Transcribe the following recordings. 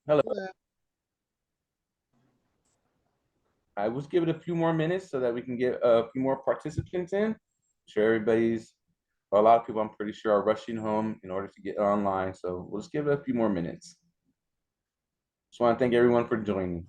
Hello. I will give it a few more minutes so that we can get a few more participants in. Sure, a lot of people I'm pretty sure are rushing home in order to get online. So we'll just give it a few more minutes. Just want to thank everyone for joining.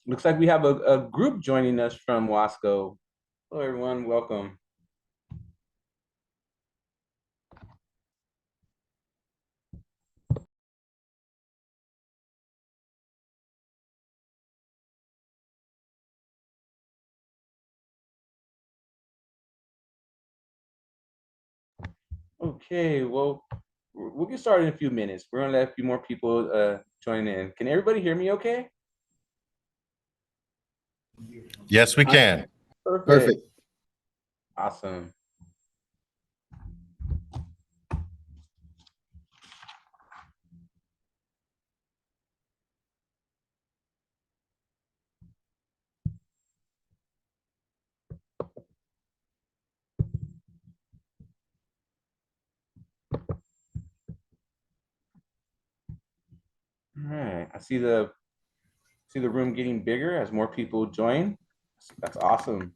Looks like we have a group joining us from Wasco. Hello, everyone. Welcome. Okay, well, we'll get started in a few minutes. We're gonna let a few more people join in. Can everybody hear me okay? Yes, we can. Perfect. Perfect. Awesome. All right. I see the room getting bigger as more people join. That's awesome.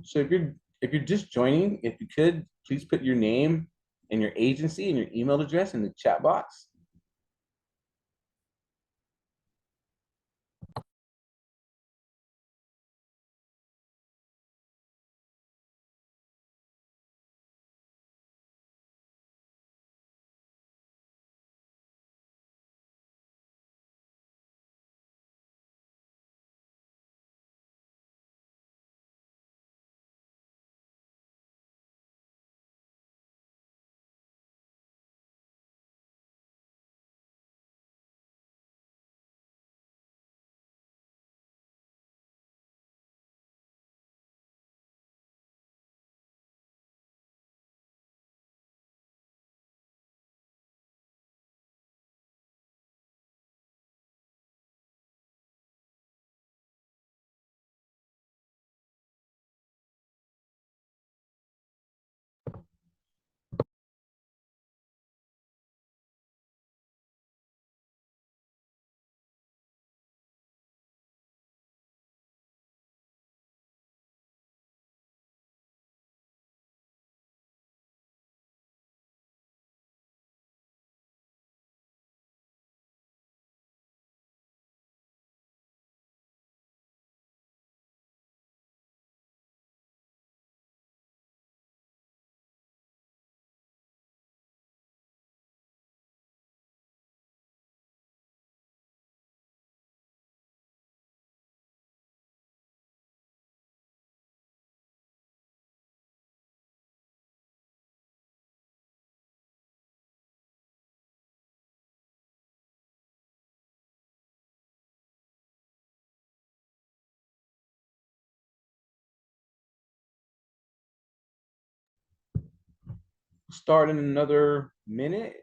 So if you're just joining, if you could please put your name and your agency and your email address in the chat box. start in another minute.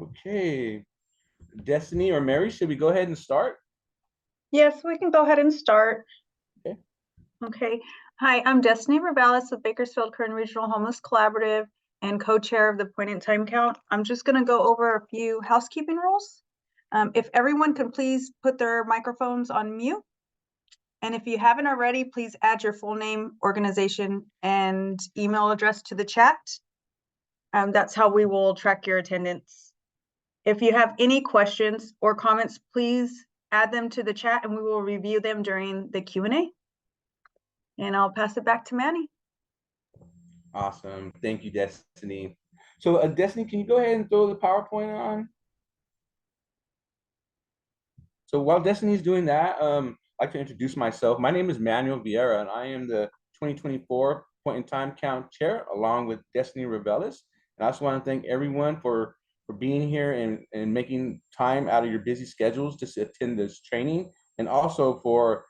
Okay, Destiny or Mary, should we go ahead and start? Yes, we can go ahead and start. Okay. Okay. Hi, I'm Destiny Rivales with Bakersfield Kern Regional Homeless Collaborative and co-chair of the Point in Time Count. I'm just going to go over a few housekeeping rules. If everyone could please put their microphones on mute. And if you haven't already, please add your full name, organization, and email address to the chat. That's how we will track your attendance. If you have any questions or comments, please add them to the chat and we will review them during the Q&A. And I'll pass it back to Manny. Awesome. Thank you, Destiny. So, Destiny, can you go ahead and throw the PowerPoint on? So while Destiny's doing that, I'd like to introduce myself. My name is Manuel Vieira, and I am the 2024 Point in Time Count Chair, along with Destiny Revelis. And I also want to thank everyone for being here and making time out of your busy schedules to attend this training, and also for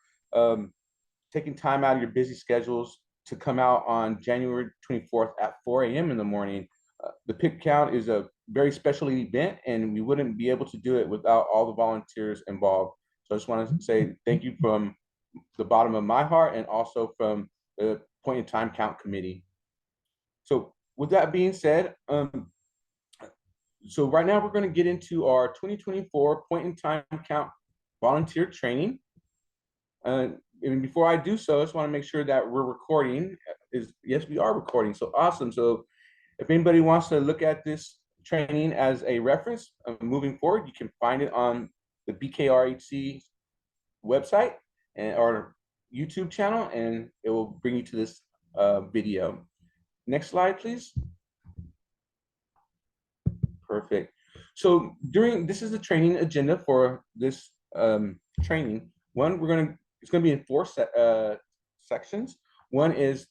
taking time out of your busy schedules to come out on January 24th at 4 a.m. in the morning. The pick count is a very special event, and we wouldn't be able to do it without all the volunteers involved. So I just want to say thank you from the bottom of my heart and also from the Point in Time Count Committee. So with that being said, so right now we're going to get into our 2024 Point in Time Count volunteer training. And before I do so, I just want to make sure that we're recording. Yes, we are recording. So awesome. So if anybody wants to look at this training as a reference moving forward, you can find it on the BKRHC website and our YouTube channel, and it will bring you to this video. Next slide, please. Perfect. So this is the training agenda for this training. It's gonna be in four sections. One is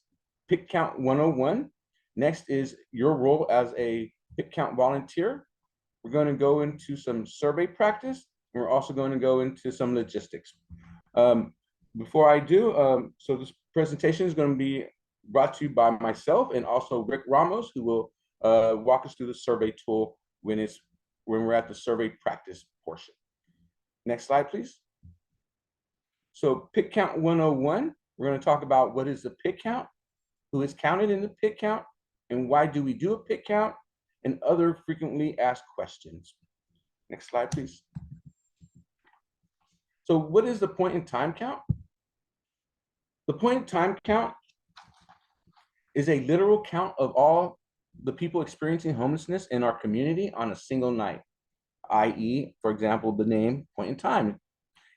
pick count 101. Next is your role as a pick count volunteer. We're going to go into some survey practice. And we're also going to go into some logistics. Before I do, so this presentation is going to be brought to you by myself and also Rick Ramos, who will walk us through the survey tool when we're at the survey practice portion. Next slide, please. So pick count 101, we're going to talk about what is the pick count, who is counted in the pick count, and why do we do a pick count, and other frequently asked questions. Next slide, please. So what is the point in time count? The point in time count is a literal count of all the people experiencing homelessness in our community on a single night, i.e., for example, the name Point in Time.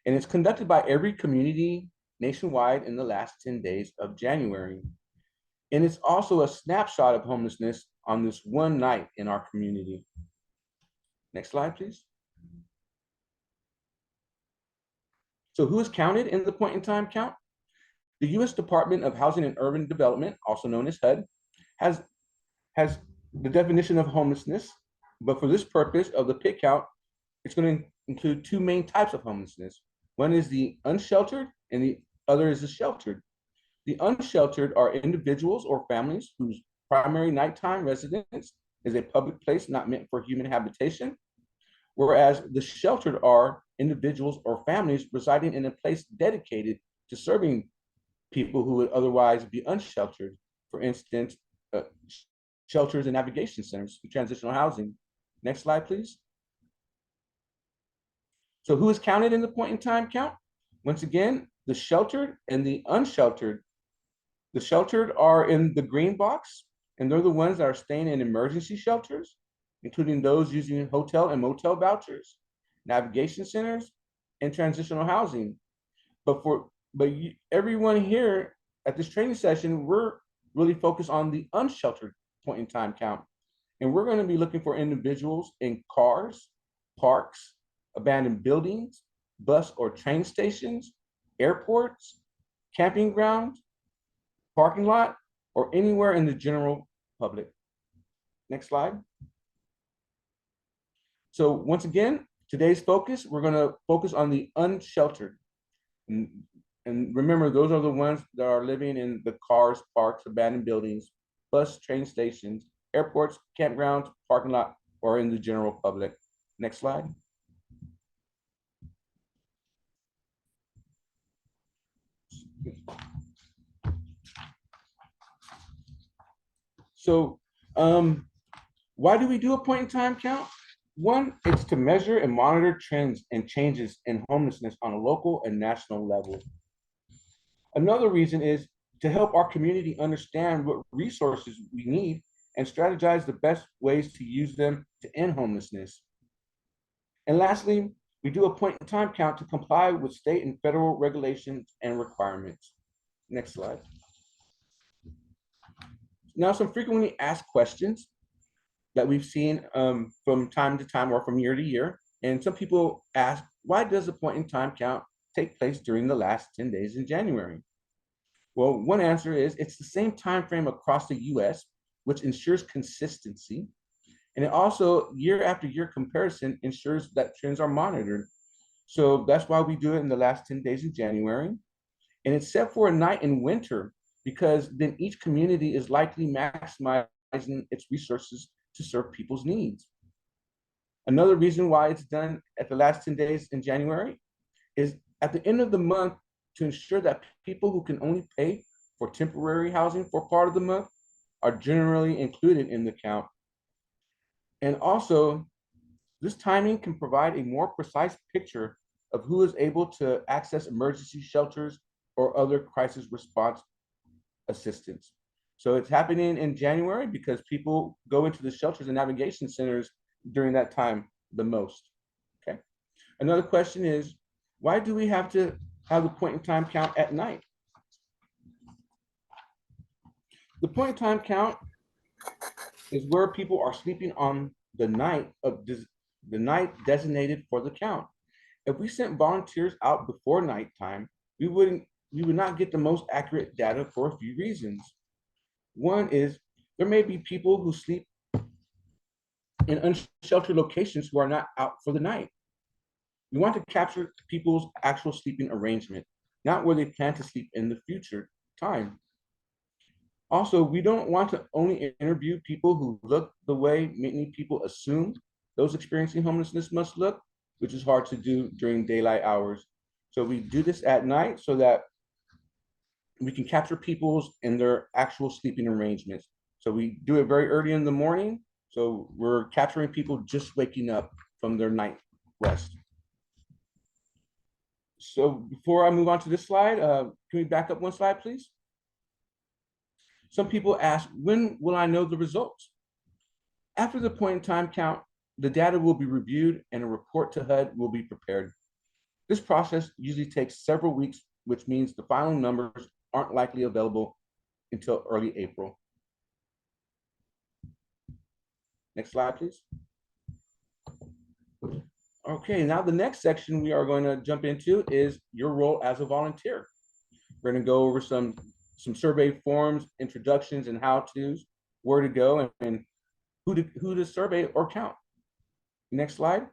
And it's conducted by every community nationwide in the last 10 days of January. And it's also a snapshot of homelessness on this one night in our community. Next slide, please. So who is counted in the point in time count? The U.S. Department of Housing and Urban Development, also known as HUD, has the definition of homelessness, but for this purpose of the pick count, it's going to include two main types of homelessness. One is the unsheltered and the other is the sheltered. The unsheltered are individuals or families whose primary nighttime residence is a public place not meant for human habitation, whereas the sheltered are individuals or families residing in a place dedicated to serving people who would otherwise be unsheltered. For instance, shelters and navigation centers, transitional housing. Next slide, please. So who is counted in the point in time count? Once again, the sheltered and the unsheltered. The sheltered are in the green box, and they're the ones that are staying in emergency shelters, including those using hotel and motel vouchers, navigation centers, and transitional housing. But everyone here at this training session, we're really focused on the unsheltered point in time count. And we're going to be looking for individuals in cars, parks, abandoned buildings, bus or train stations, airports, camping grounds, parking lot, or anywhere in the general public. Next slide. So once again, today's focus, we're going to focus on the unsheltered. And remember, those are the ones that are living in the cars, parks, abandoned buildings, bus, train stations, airports, campgrounds, parking lot, or in the general public. Next slide. So why do we do a point in time count? One, it's to measure and monitor trends and changes in homelessness on a local and national level. Another reason is to help our community understand what resources we need and strategize the best ways to use them to end homelessness. And lastly, we do a point in time count to comply with state and federal regulations and requirements. Next slide. Now, some frequently asked questions that we've seen from time to time or from year to year. And some people ask, why does a point in time count take place during the last 10 days in January? Well, one answer is it's the same time frame across the US, which ensures consistency. And it also, year after year comparison, ensures that trends are monitored. So that's why we do it in the last 10 days in January. And it's set for a night in winter, because then each community is likely maximizing its resources to serve people's needs. Another reason why it's done at the last 10 days in January is at the end of the month to ensure that people who can only pay for temporary housing for part of the month are generally included in the count. And also, this timing can provide a more precise picture of who is able to access emergency shelters or other crisis response assistance. So it's happening in January because people go into the shelters and navigation centers during that time the most. Okay. Another question is, why do we have to have the point in time count at night? The point in time count is where people are sleeping on the night designated for the count. If we sent volunteers out before nighttime, we would not get the most accurate data for a few reasons. One is there may be people who sleep in unsheltered locations who are not out for the night. We want to capture people's actual sleeping arrangement, not where they plan to sleep in the future time. Also, we don't want to only interview people who look the way many people assume those experiencing homelessness must look, which is hard to do during daylight hours. So we do this at night so that we can capture people's in their actual sleeping arrangements. So we do it very early in the morning. So we're capturing people just waking up from their night rest. So before I move on to this slide, can we back up one slide, please? Some people ask, when will I know the results? After the point in time count, the data will be reviewed and a report to HUD will be prepared. This process usually takes several weeks, which means the final numbers aren't likely available until early April. Next slide, please. Okay, now the next section we are going to jump into is your role as a volunteer. We're going to go over some survey forms, introductions, and how-tos, where to go, and who to survey or count. Next slide.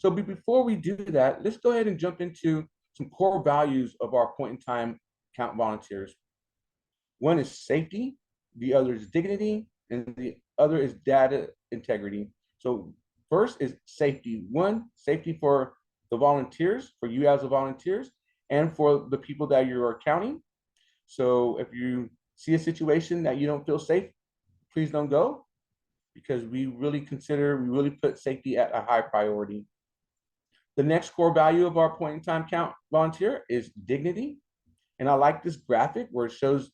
So before we do that, let's go ahead and jump into some core values of our point in time count volunteers. One is safety, the other is dignity, and the other is data integrity. So first is safety. One, safety for the volunteers, for you as the volunteers, and for the people that you are counting. So if you see a situation that you don't feel safe, please don't go, because we really put safety at a high priority. The next core value of our point in time count volunteer is dignity. And I like this graphic where it shows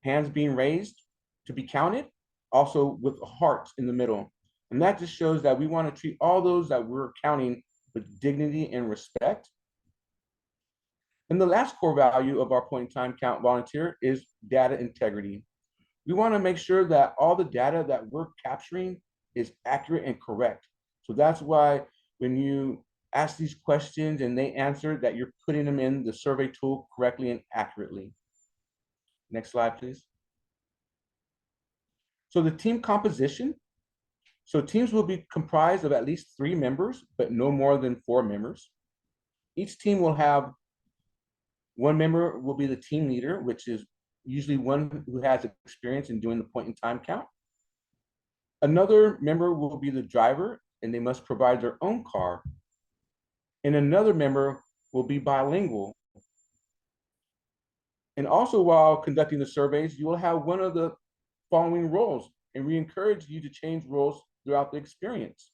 hands being raised to be counted, also with hearts in the middle. And that just shows that we want to treat all those that we're counting with dignity and respect. And the last core value of our point in time count volunteer is data integrity. We want to make sure that all the data that we're capturing is accurate and correct. So that's why when you ask these questions and they answer, that you're putting them in the survey tool correctly and accurately. Next slide, please. So the team composition. So teams will be comprised of at least 3 members, but no more than 4 members. Each team will have one member will be the team leader, which is usually one who has experience in doing the point in time count. Another member will be the driver, and they must provide their own car. And another member will be bilingual. And also, while conducting the surveys, you will have one of the following roles, and we encourage you to change roles throughout the experience.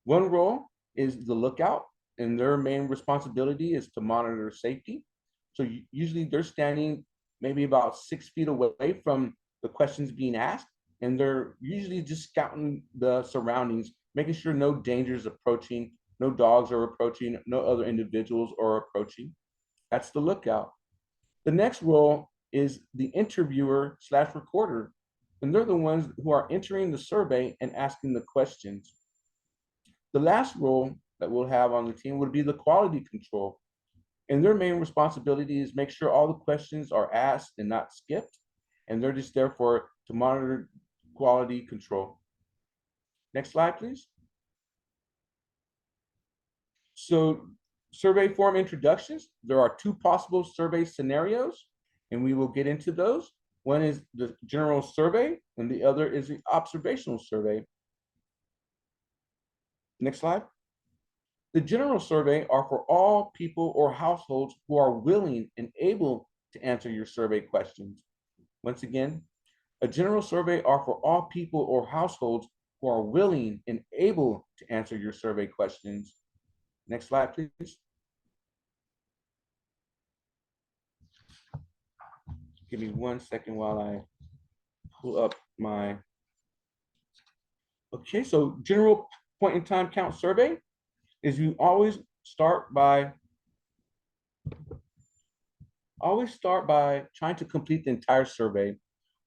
One role is the lookout, and their main responsibility is to monitor safety. So usually they're standing maybe about 6 feet away from the questions being asked, and they're usually just scouting the surroundings, making sure no danger is approaching, no dogs are approaching, no other individuals are approaching. That's the lookout. The next role is the interviewer / recorder, and they're the ones who are entering the survey and asking the questions. The last role that we'll have on the team would be the quality control, and their main responsibility is make sure all the questions are asked and not skipped, and they're just there to monitor quality control. Next slide, please. So survey form introductions. There are 2 possible survey scenarios, and we will get into those. One is the general survey, and the other is the observational survey. Next slide. The general survey are for all people or households who are willing and able to answer your survey questions. Once again, a general survey are for all people or households who are willing and able to answer your survey questions. Next slide, please. Give me 1 second while I pull up my. Okay, so general point in time count survey is you always start by trying to complete the entire survey.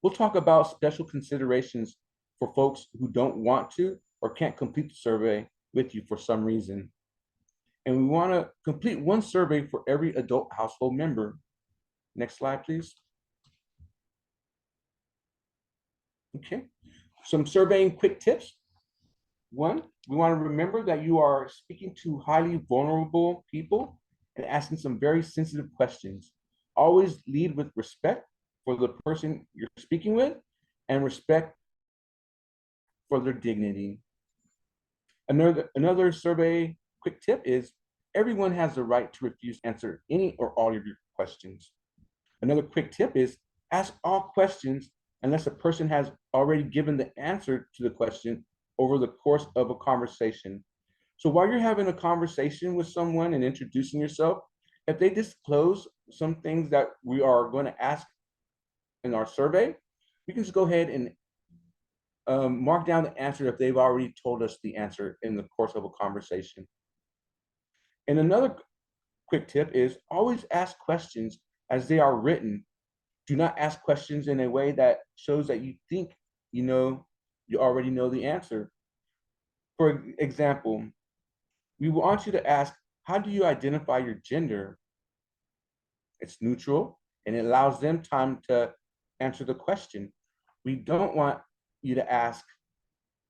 We'll talk about special considerations for folks who don't want to or can't complete the survey with you for some reason. And we want to complete 1 survey for every adult household member. Next slide, please. Okay, some surveying quick tips. 1, we want to remember that you are speaking to highly vulnerable people and asking some very sensitive questions. Always lead with respect for the person you're speaking with and respect for their dignity. Another survey quick tip is everyone has the right to refuse to answer any or all of your questions. Another quick tip is ask all questions unless a person has already given the answer to the question over the course of a conversation. So while you're having a conversation with someone and introducing yourself, if they disclose some things that we are going to ask in our survey, we can just go ahead and mark down the answer if they've already told us the answer in the course of a conversation. And another quick tip is always ask questions as they are written. Do not ask questions in a way that shows that you think you already know the answer. For example, we want you to ask, how do you identify your gender? It's neutral and it allows them time to answer the question. We don't want you to ask,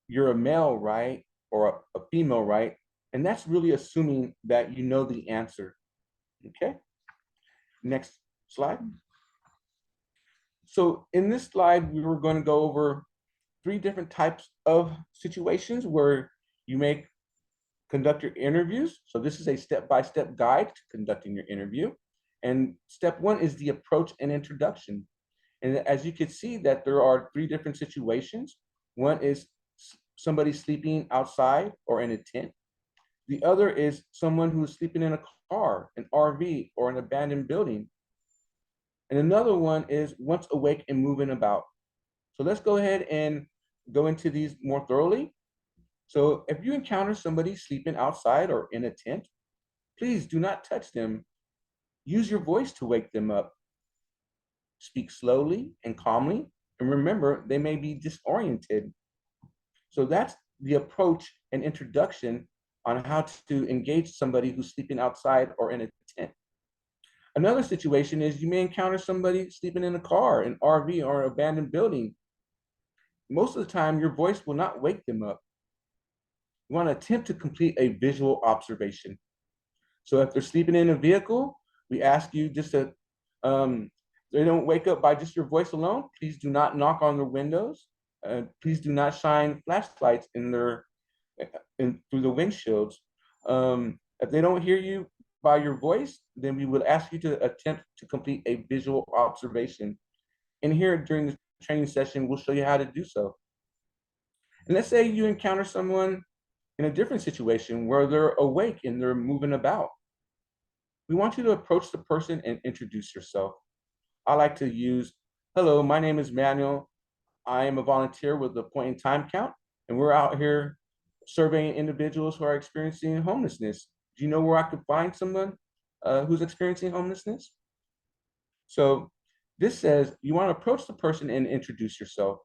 you're a male, right? Or a female, right? And that's really assuming that you know the answer. Okay, next slide. So in this slide, we were going to go over 3 different types of situations where you may conduct your interviews. So this is a step-by-step guide to conducting your interview. And step 1 is the approach and introduction. And as you can see that there are 3 different situations. One is somebody sleeping outside or in a tent. The other is someone who is sleeping in a car, an RV, or an abandoned building. And another one is once awake and moving about. So let's go ahead and go into these more thoroughly. So if you encounter somebody sleeping outside or in a tent, please do not touch them. Use your voice to wake them up. Speak slowly and calmly. And remember, they may be disoriented. So that's the approach and introduction on how to engage somebody who's sleeping outside or in a tent. Another situation is you may encounter somebody sleeping in a car, an RV, or an abandoned building. Most of the time, your voice will not wake them up. You want to attempt to complete a visual observation. So if they're sleeping in a vehicle, we ask you just to, they don't wake up by just your voice alone. Please do not knock on their windows. Please do not shine flashlights in through the windshields. If they don't hear you by your voice, then we would ask you to attempt to complete a visual observation. And here during the training session, we'll show you how to do so. And let's say you encounter someone in a different situation where they're awake and they're moving about. We want you to approach the person and introduce yourself. I like to use, hello, my name is Manuel. I am a volunteer with the Point in Time Count, and we're out here surveying individuals who are experiencing homelessness. Do you know where I could find someone who's experiencing homelessness? So this says you want to approach the person and introduce yourself.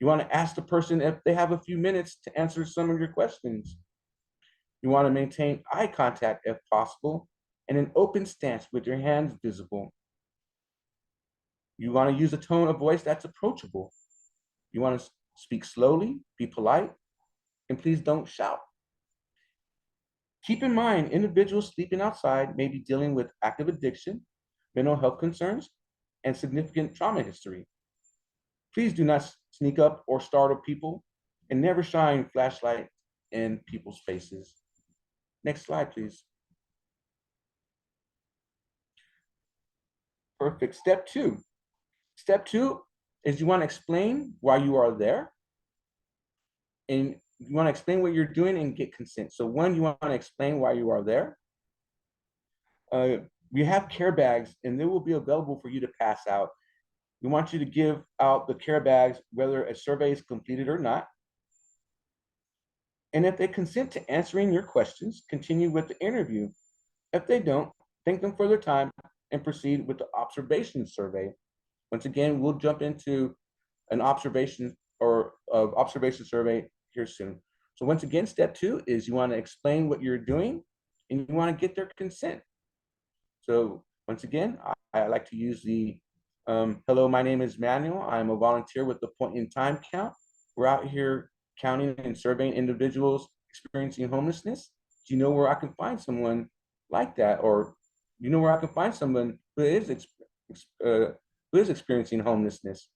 You want to ask the person if they have a few minutes to answer some of your questions. You want to maintain eye contact if possible and an open stance with your hands visible. You want to use a tone of voice that's approachable. You want to speak slowly, be polite, and please don't shout. Keep in mind, individuals sleeping outside may be dealing with active addiction, mental health concerns, and significant trauma history. Please do not sneak up or startle people, and never shine flashlight in people's faces. Next slide, please. Perfect. Step 2. Step 2 is you want to explain why you are there. And you want to explain what you're doing and get consent. So 1, you want to explain why you are there. We have care bags and they will be available for you to pass out. We want you to give out the care bags whether a survey is completed or not. And if they consent to answering your questions, continue with the interview. If they don't, thank them for their time and proceed with the observation survey. Once again, we'll jump into an observation survey here soon. So once again, step 2 is you want to explain what you're doing and you want to get their consent. So once again, I like to use the hello, my name is Manuel. I'm a volunteer with the Point in Time Count. We're out here counting and surveying individuals experiencing homelessness. Do you know where I can find someone like that? Or you know where I can find someone who is experiencing homelessness?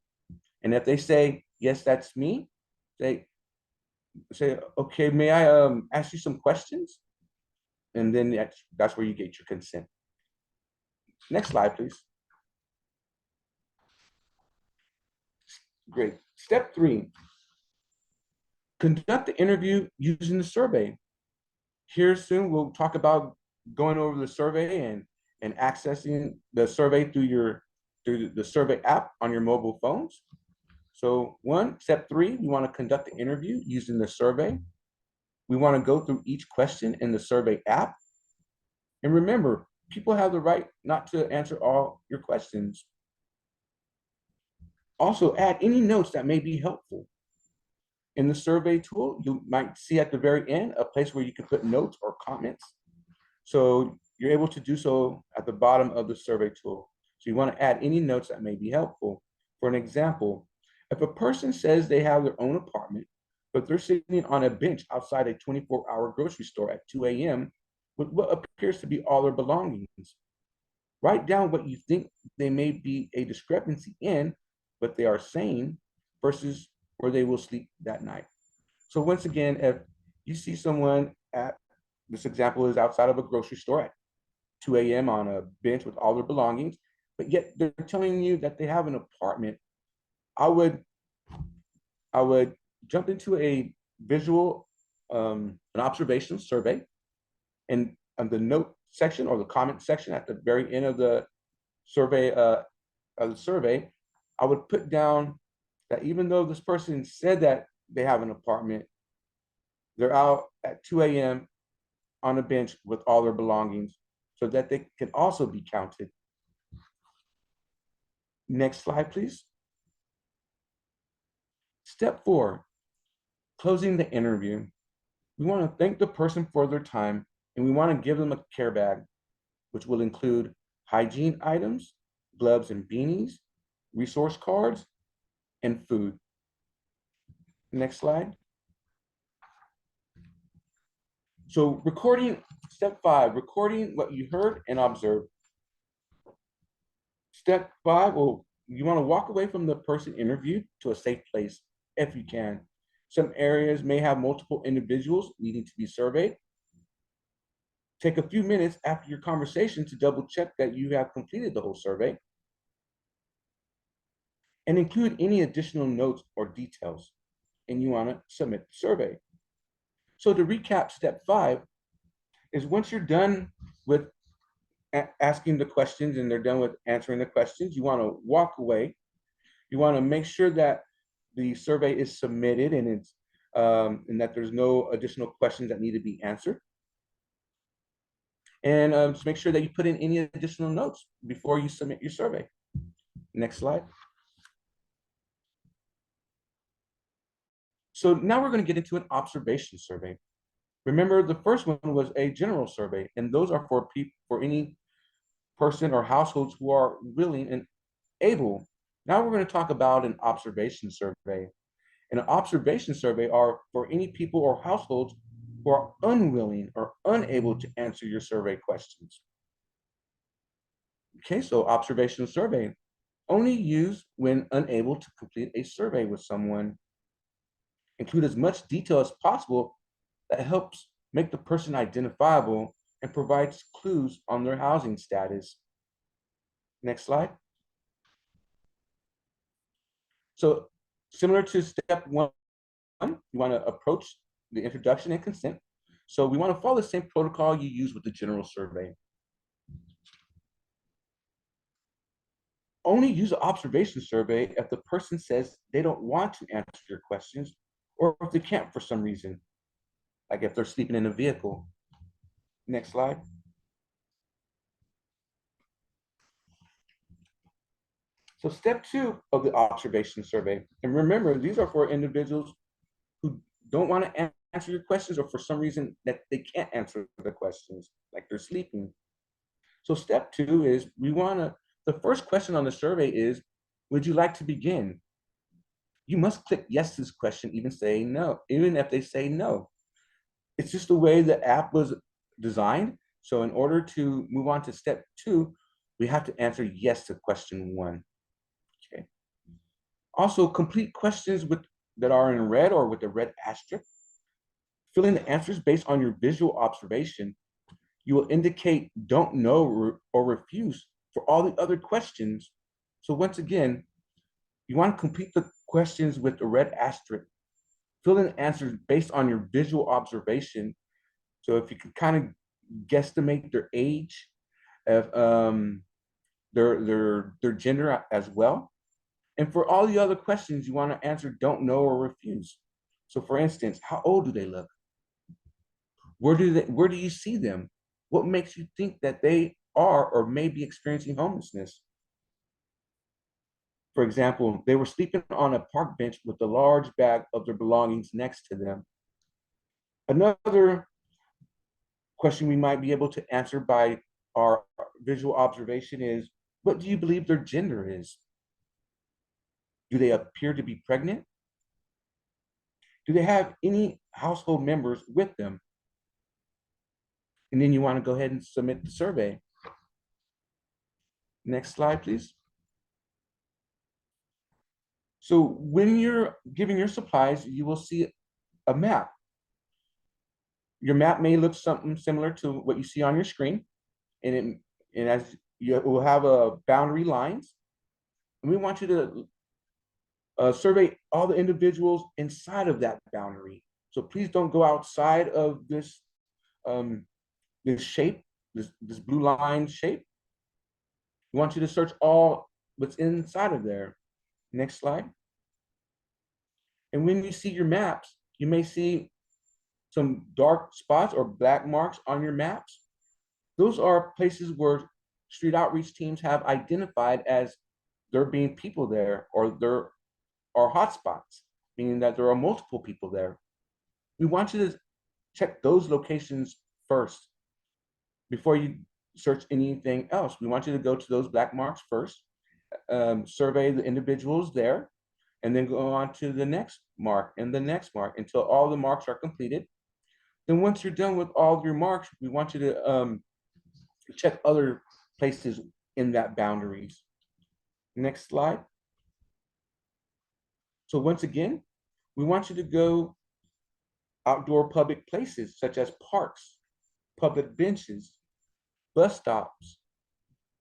And if they say, yes, that's me, they say, okay, may I ask you some questions? And then that's where you get your consent. Next slide, please. Great. Step 3, conduct the interview using the survey. Here soon, we'll talk about going over the survey and accessing the survey through the survey app on your mobile phones. So step 3, we want to conduct the interview using the survey. We want to go through each question in the survey app. And remember, people have the right not to answer all your questions. Also, add any notes that may be helpful. In the survey tool, you might see at the very end a place where you can put notes or comments. So you're able to do so at the bottom of the survey tool. So you want to add any notes that may be helpful. For an example, if a person says they have their own apartment, but they're sitting on a bench outside a 24-hour grocery store at 2 a.m. with what appears to be all their belongings. Write down what you think they may be a discrepancy in what they are saying versus where they will sleep that night. So once again, if you see someone at, this example is outside of a grocery store at 2 a.m. on a bench with all their belongings, but yet they're telling you that they have an apartment, I would jump into a visual, an observational survey, and on the note section or the comment section at the very end of the survey, I would put down that even though this person said that they have an apartment, they're out at 2 a.m. on a bench with all their belongings so that they can also be counted. Next slide, please. Step 4, closing the interview. We want to thank the person for their time, and we want to give them a care bag, which will include hygiene items, gloves and beanies, resource cards, and food. Next slide. So recording, step 5, recording what you heard and observed. Step 5, well, you want to walk away from the person interviewed to a safe place if you can. Some areas may have multiple individuals needing to be surveyed. Take a few minutes after your conversation to double check that you have completed the whole survey. And include any additional notes or details, and you want to submit the survey. So to recap, step 5 is once you're done with asking the questions and they're done with answering the questions, you want to walk away. You want to make sure that the survey is submitted and it's and that there's no additional questions that need to be answered. And just make sure that you put in any additional notes before you submit your survey. Next slide. So now we're going to get into an observation survey. Remember, the first one was a general survey, and those are for any person or households who are willing and able. Now we're going to talk about an observation survey. And an observation survey are for any people or households who are unwilling or unable to answer your survey questions. Okay, so observational survey, only used when unable to complete a survey with someone. Include as much detail as possible that helps make the person identifiable and provides clues on their housing status. Next slide. So similar to step 1, you want to approach the introduction and consent. So we want to follow the same protocol you use with the general survey. Only use an observation survey if the person says they don't want to answer your questions or if they can't for some reason, like if they're sleeping in a vehicle. Next slide. So step 2 of the observation survey, and remember, these are for individuals who don't want to answer your questions or for some reason that they can't answer the questions, like they're sleeping. So step 2 is the first question on the survey is, would you like to begin? You must click yes to this question, even if they say no. It's just the way the app was designed. So in order to move on to step 2, we have to answer yes to question 1. Okay. Also, complete questions that are in red or with a red asterisk. Fill in the answers based on your visual observation. You will indicate don't know or refuse for all the other questions. So once again, you want to complete the questions with a red asterisk. Fill in the answers based on your visual observation. So if you can kind of guesstimate their age, their gender as well. And for all the other questions, you want to answer don't know or refuse. So for instance, how old do they look? Where do you see them? What makes you think that they are or may be experiencing homelessness? For example, they were sleeping on a park bench with a large bag of their belongings next to them. Another question we might be able to answer by our visual observation is, what do you believe their gender is? Do they appear to be pregnant? Do they have any household members with them? And then you want to go ahead and submit the survey. Next slide, please. So when you're giving your supplies, you will see a map. Your map may look something similar to what you see on your screen, and as you will have a boundary lines. And we want you to survey all the individuals inside of that boundary. So please don't go outside of this this shape, this blue line shape. We want you to search all what's inside of there. Next slide. And when you see your maps, you may see some dark spots or black marks on your maps. Those are places where street outreach teams have identified as there being people there, or there are hotspots, meaning that there are multiple people there. We want you to check those locations first before you search anything else. We want you to go to those black marks first, survey the individuals there, and then go on to the next mark and the next mark until all the marks are completed. Then once you're done with all your marks, we want you to check other places in that boundaries. Next slide. So once again, we want you to go outdoor public places such as parks, public benches, bus stops,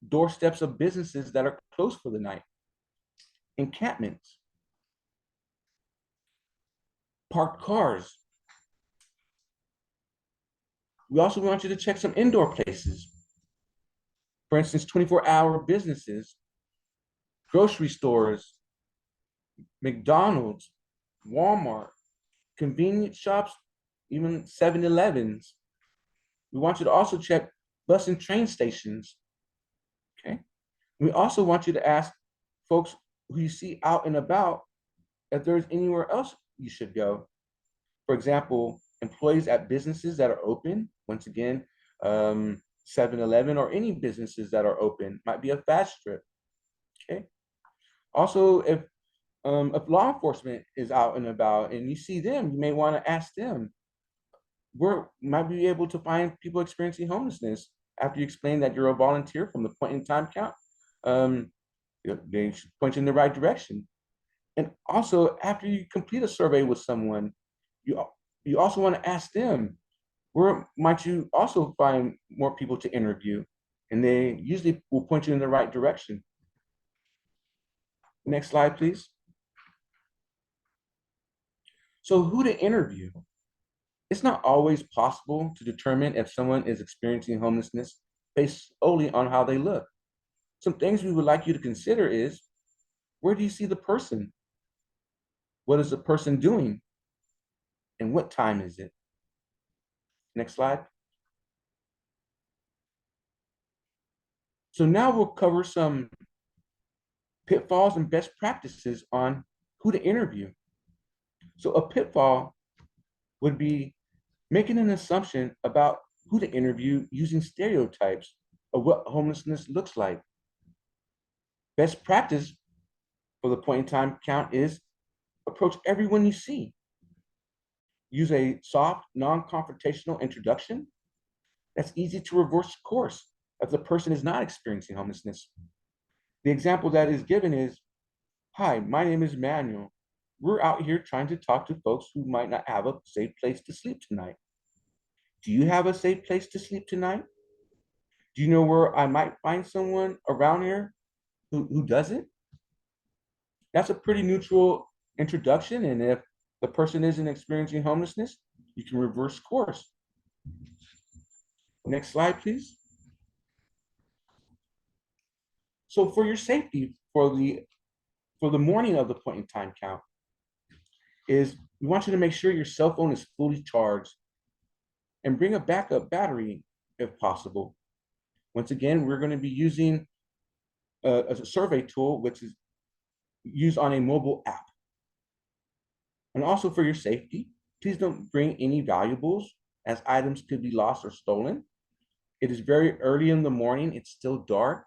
doorsteps of businesses that are closed for the night, encampments, parked cars. We also want you to check some indoor places. For instance, 24-hour businesses, grocery stores, McDonald's, Walmart, convenience shops, even 7-Elevens. We want you to also check bus and train stations. Okay. We also want you to ask folks who you see out and about if there's anywhere else you should go. For example, employees at businesses that are open, once again, 7-Eleven or any businesses that are open, might be a fast strip. Okay. Also, if law enforcement is out and about and you see them, you may want to ask them. We might be able to find people experiencing homelessness after you explain that you're a volunteer from the point in time count. They should point you in the right direction. And also, after you complete a survey with someone, you also want to ask them, where might you also find more people to interview? And they usually will point you in the right direction. Next slide, please. So who to interview? It's not always possible to determine if someone is experiencing homelessness based solely on how they look. Some things we would like you to consider is, where do you see the person? What is the person doing? And what time is it? Next slide. So now we'll cover some pitfalls and best practices on who to interview. So a pitfall would be making an assumption about who to interview using stereotypes of what homelessness looks like. Best practice for the point in time count is approach everyone you see. Use a soft, non-confrontational introduction that's easy to reverse course if the person is not experiencing homelessness. The example that is given is, hi, my name is Manuel. We're out here trying to talk to folks who might not have a safe place to sleep tonight. Do you have a safe place to sleep tonight? Do you know where I might find someone around here who doesn't? That's a pretty neutral introduction. And if the person isn't experiencing homelessness, you can reverse course. Next slide, please. So for your safety, for the morning of the point in time count, is we want you to make sure your cell phone is fully charged and bring a backup battery if possible. Once again, we're going to be using a survey tool, which is used on a mobile app. And also for your safety, please don't bring any valuables, as items could be lost or stolen. It is very early in the morning, it's still dark,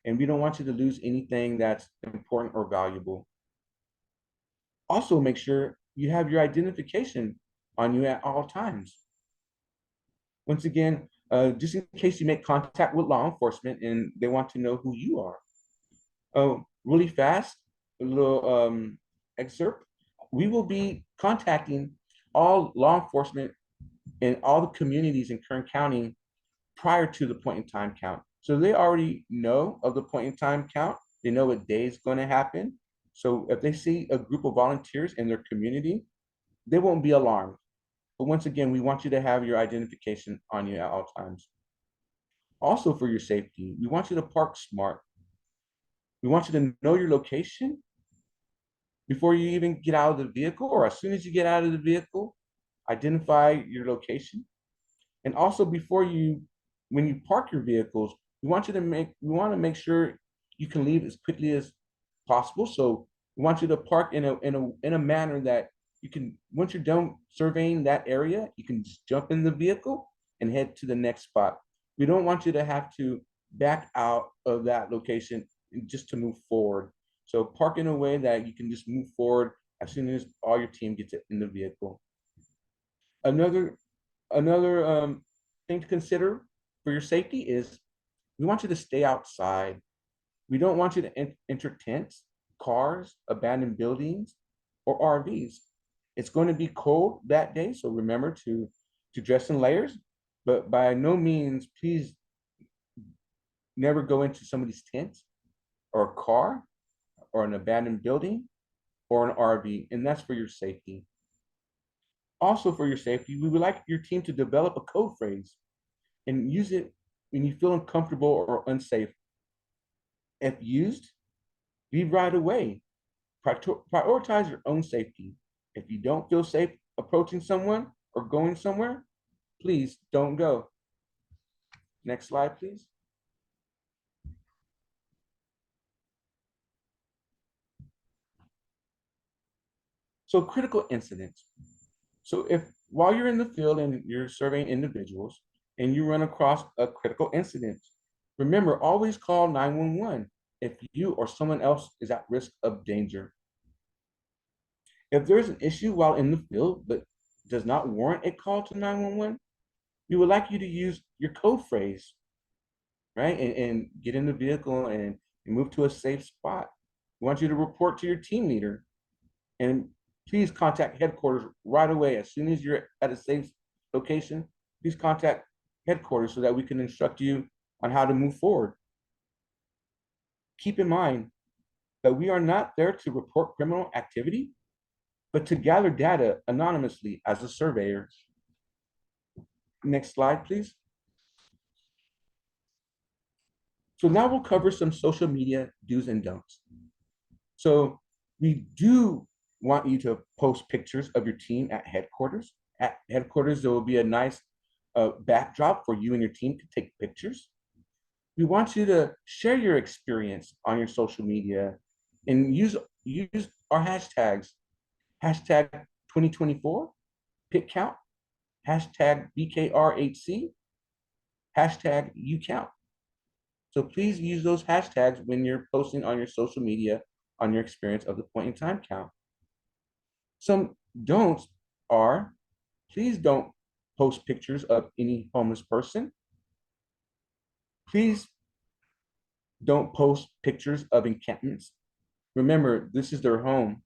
and we don't want you to lose anything that's important or valuable. Also make sure you have your identification on you at all times. Once again, just in case you make contact with law enforcement and they want to know who you are. Oh, really fast, a little excerpt. We will be contacting all law enforcement in all the communities in Kern County prior to the point in time count. So they already know of the point in time count. They know what day is going to happen. So if they see a group of volunteers in their community, they won't be alarmed. But once again, we want you to have your identification on you at all times. Also for your safety, we want you to park smart. We want you to know your location before you even get out of the vehicle, or as soon as you get out of the vehicle, identify your location. And also before you, when you park your vehicles, we want to make sure you can leave as quickly as possible. So we want you to park in a manner that you can, once you're done surveying that area, you can just jump in the vehicle and head to the next spot. We don't want you to have to back out of that location just to move forward. So park in a way that you can just move forward as soon as all your team gets in the vehicle. Another thing to consider for your safety is we want you to stay outside. We don't want you to enter tents, cars, abandoned buildings, or RVs. It's going to be cold that day, so remember to dress in layers, but by no means, please never go into somebody's tent or a car or an abandoned building or an RV, and that's for your safety. Also for your safety, we would like your team to develop a code phrase and use it when you feel uncomfortable or unsafe. If used, leave right away. Prioritize your own safety. If you don't feel safe approaching someone or going somewhere, please don't go. Next slide, please. So critical incidents. So if while you're in the field and you're surveying individuals and you run across a critical incident, remember, always call 911 if you or someone else is at risk of danger. If there's an issue while in the field but does not warrant a call to 911, we would like you to use your code phrase, right? And get in the vehicle and move to a safe spot. We want you to report to your team leader and please contact headquarters right away. As soon as you're at a safe location, please contact headquarters so that we can instruct you on how to move forward. Keep in mind that we are not there to report criminal activity, but to gather data anonymously as a surveyor. Next slide, please. So now we'll cover some social media do's and don'ts. So we do want you to post pictures of your team at headquarters. At headquarters, there will be a nice backdrop for you and your team to take pictures. We want you to share your experience on your social media and use our hashtags. Hashtag 2024, pick count, hashtag BKR8C, hashtag YouCount. So please use those hashtags when you're posting on your social media on your experience of the point in time count. Some don'ts are, please don't post pictures of any homeless person. Please don't post pictures of encampments. Remember, this is their home.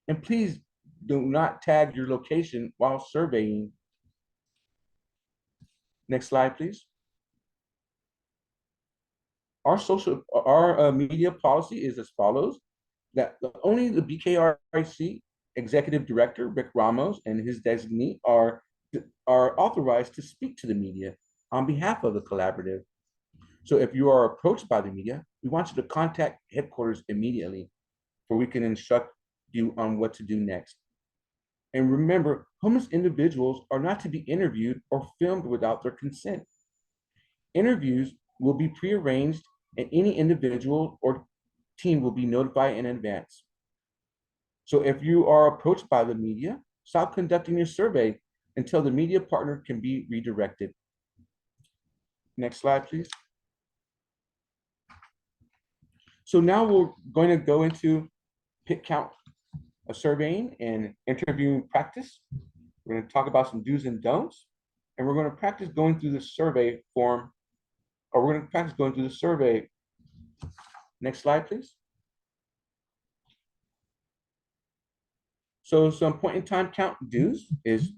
And please do not tag your location while surveying. Next slide, please. Our media policy is as follows: that only the BKRIC executive director, Rick Ramos, and his designee are authorized to speak to the media on behalf of the collaborative. So if you are approached by the media, we want you to contact headquarters immediately so we can instruct you on what to do next. And remember, homeless individuals are not to be interviewed or filmed without their consent. Interviews will be prearranged and any individual or team will be notified in advance. So if you are approached by the media, stop conducting your survey until the media partner can be redirected. Next slide, please. So now we're going to go into pick count a surveying and interviewing practice. We're going to talk about some do's and don'ts, and we're going to practice going through the survey form, or we're going to practice going through the survey. Next slide, please. So some point in time count do's is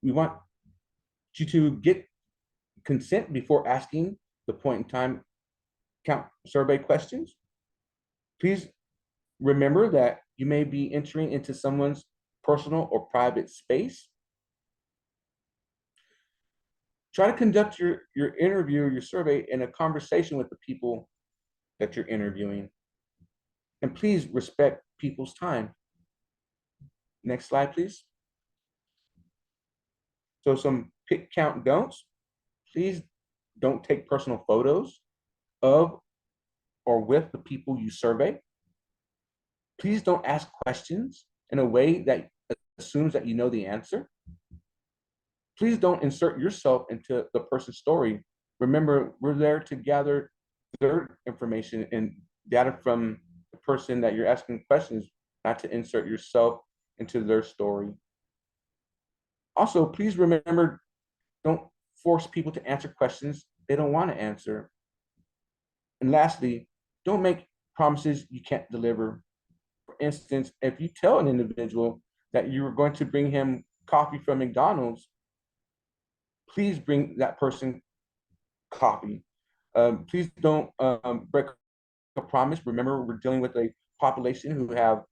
we want you to get consent before asking the point in time count survey questions. Please remember that you may be entering into someone's personal or private space. Try to conduct your interview or your survey in a conversation with the people that you're interviewing. And please respect people's time. Next slide, please. So some pick, count, don'ts. Please don't take personal photos of or with the people you survey. Please don't ask questions in a way that assumes that you know the answer. Please don't insert yourself into the person's story. Remember, we're there to gather their information and data from the person that you're asking questions, not to insert yourself into their story. Also, please remember, don't force people to answer questions they don't want to answer. And lastly, don't make promises you can't deliver. For instance, if you tell an individual that you're going to bring him coffee from McDonald's, please bring that person coffee. Please don't break a promise. Remember, we're dealing with a population who have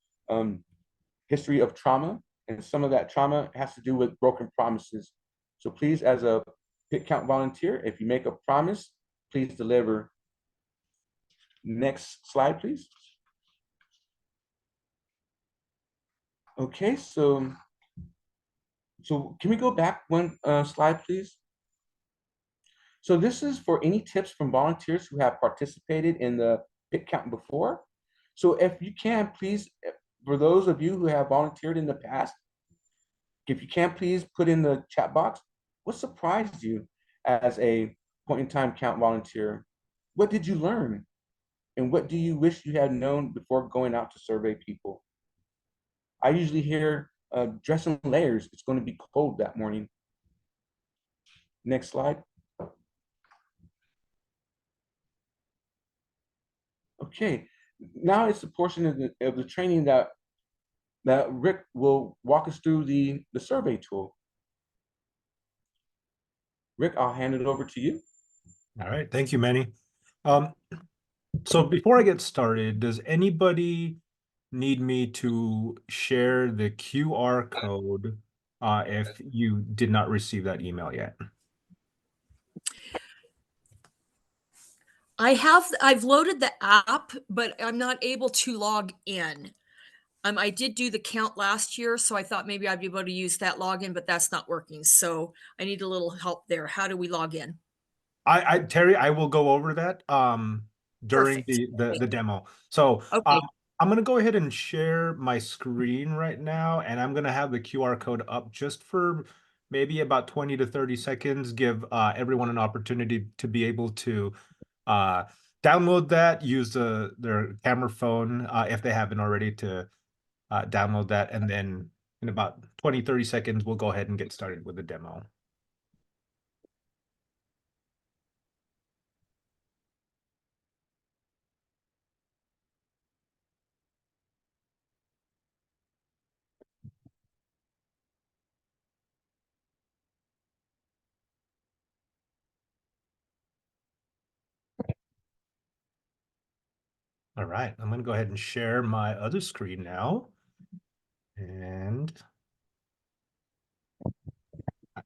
history of trauma, and some of that trauma has to do with broken promises. So please, as a pick count volunteer, if you make a promise, please deliver. Next slide, please. Okay, so can we go back one slide, please? So this is for any tips from volunteers who have participated in the pick count before. So if you can, please, for those of you who have volunteered in the past, if you can, please put in the chat box, what surprised you as a point in time count volunteer? What did you learn? And what do you wish you had known before going out to survey people? I usually hear dress in layers. It's going to be cold that morning. Next slide. Okay, now it's the portion of the training that Rick will walk us through the survey tool. Rick, I'll hand it over to you. All right, thank you, Manny. So before I get started, does anybody need me to share the QR code if you did not receive that email yet? I've loaded the app, but I'm not able to log in. I did do the count last year, so I thought maybe I'd be able to use that login, but that's not working. So I need a little help there. How do we log in? Terry, I will go over that during Perfect. the demo. So Okay. I'm going to go ahead and share my screen right now, and I'm going to have the QR code up just for maybe about 20 to 30 seconds, give everyone an opportunity to be able to download that, use their camera phone if they haven't already, to download that, and then in about 20, 30 seconds, we'll go ahead and get started with the demo. All right, I'm going to go ahead and share my other screen now. And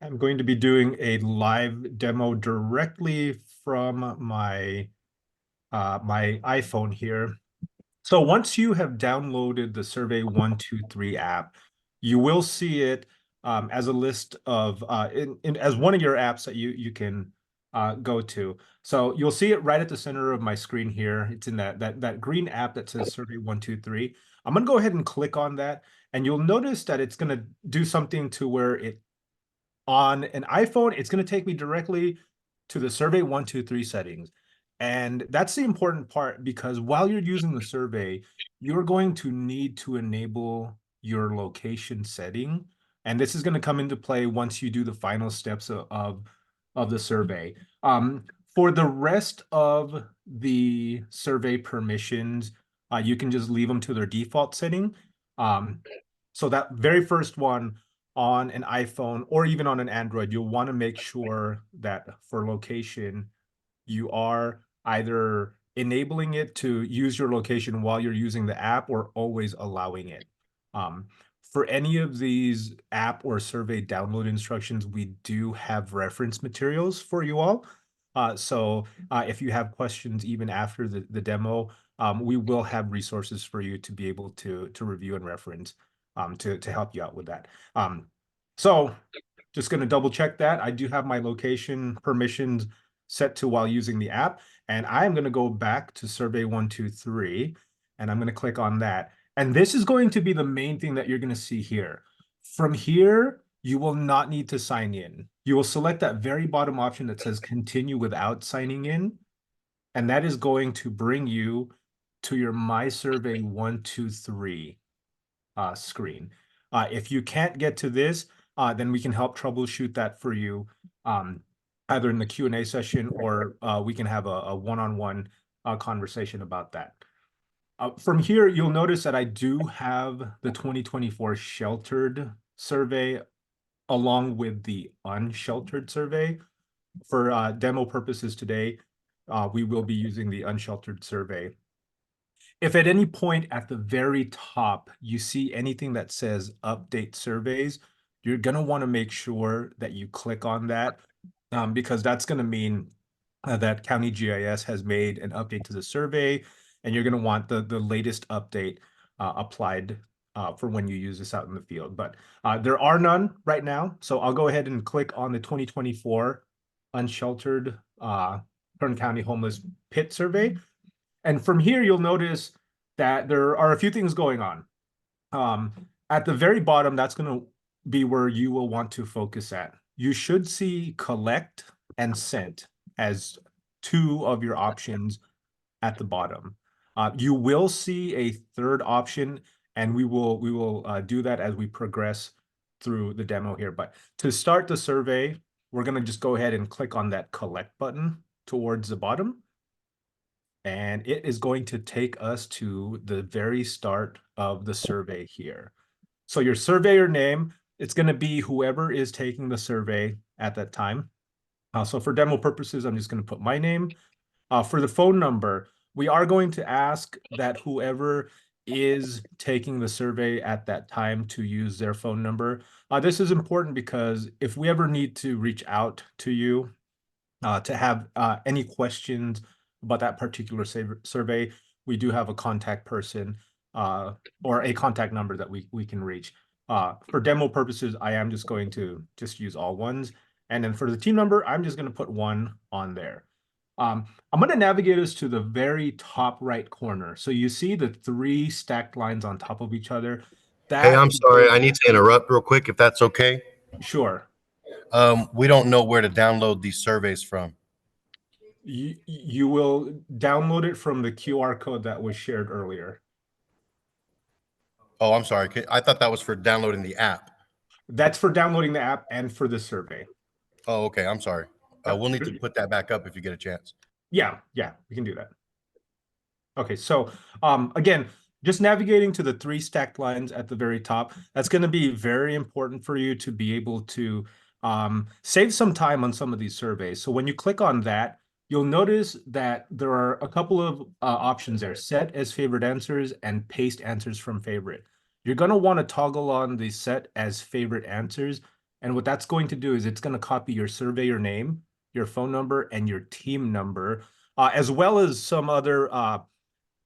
I'm going to be doing a live demo directly from my my iPhone here. So once you have downloaded the Survey 123 app, you will see it as a list of as one of your apps that you can go to. So you'll see it right at the center of my screen here. It's in that green app that says Survey 123. I'm going to go ahead and click on that, and you'll notice that it's going to do something to where it, on an iPhone, it's going to take me directly to the Survey 123 settings. And that's the important part, because while you're using the survey, you're going to need to enable your location setting. And this is going to come into play once you do the final steps of the survey. For the rest of the survey permissions, you can just leave them to their default setting. So that very first one on an iPhone or even on an Android, you'll want to make sure that for location, you are either enabling it to use your location while you're using the app or always allowing it. For any of these app or survey download instructions, we do have reference materials for you all. So if you have questions even after the demo, we will have resources for you to be able to review and reference to help you out with that. So just going to double check that. I do have my location permissions set to while using the app. And I'm going to go back to survey 123 and I'm going to click on that. And this is going to be the main thing that you're going to see here. From here, you will not need to sign in. You will select that very bottom option that says continue without signing in. And that is going to bring you to your My Survey 123 screen. If you can't get to this, then we can help troubleshoot that for you, either in the Q&A session or we can have a one-on-one conversation about that. From here, you'll notice that I do have the 2024 sheltered survey along with the unsheltered survey. For demo purposes today, we will be using the unsheltered survey. If at any point at the very top you see anything that says update surveys, you're going to want to make sure that you click on that because that's going to mean that County GIS has made an update to the survey, and you're going to want the latest update applied for when you use this out in the field. But there are none right now, so I'll go ahead and click on the 2024 Unsheltered Kern County Homeless Pit Survey. And from here, you'll notice that there are a few things going on. At the very bottom, that's going to be where you will want to focus at. You should see collect and sent as two of your options at the bottom. You will see a third option, and we will do that as we progress through the demo here. But to start the survey, we're going to just go ahead and click on that collect button towards the bottom. And it is going to take us to the very start of the survey here. So your surveyor name, it's going to be whoever is taking the survey at that time. So for demo purposes, I'm just going to put my name. For the phone number, we are going to ask that whoever is taking the survey at that time to use their phone number. This is important because if we ever need to reach out to you to have any questions about that particular survey, we do have a contact person or a contact number that we can reach. For demo purposes, I am just going to just use all ones. And then for the team number, I'm just going to put one on there. I'm going to navigate us to the very top right corner. So you see the three stacked lines on top of each other. Hey, I'm sorry. I need to interrupt real quick if that's okay. Sure. We don't know where to download these surveys from. You will download it from the QR code that was shared earlier. Oh, I'm sorry. I thought that was for downloading the app. That's for downloading the app and for the survey. Oh, okay. I'm sorry. We'll need to put that back up if you get a chance. Yeah, we can do that. Okay, so again, just navigating to the three stacked lines at the very top, that's going to be very important for you to be able to save some time on some of these surveys. So when you click on that, you'll notice that there are a couple of options there: set as favorite answers and paste answers from favorite. You're going to want to toggle on the set as favorite answers. And what that's going to do is it's going to copy your surveyor name, your phone number, and your team number, as well as some other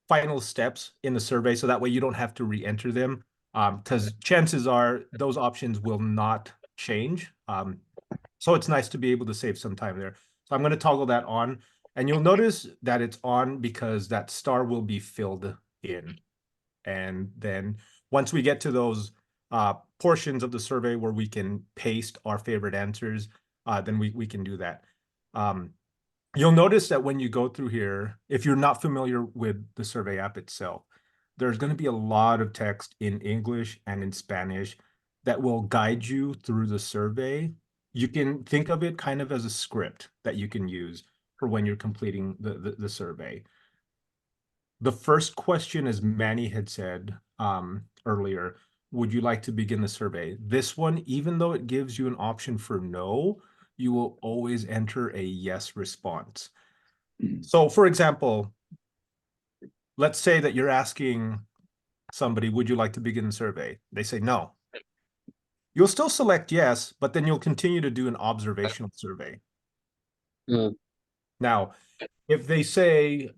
final steps in the survey. So that way you don't have to re-enter them, because chances are those options will not change. So it's nice to be able to save some time there. So I'm going to toggle that on, and you'll notice that it's on because that star will be filled in. And then once we get to those portions of the survey where we can paste our favorite answers, then we can do that. You'll notice that when you go through here, if you're not familiar with the survey app itself, there's going to be a lot of text in English and in Spanish that will guide you through the survey. You can think of it kind of as a script that you can use for when you're completing the survey. The first question, as Manny had said earlier, would you like to begin the survey? This one, even though it gives you an option for no, you will always enter a yes response. So for example, let's say that you're asking somebody, would you like to begin the survey? They say no. You'll still select yes, but then you'll continue to do an observational survey. Mm. Now, if they say,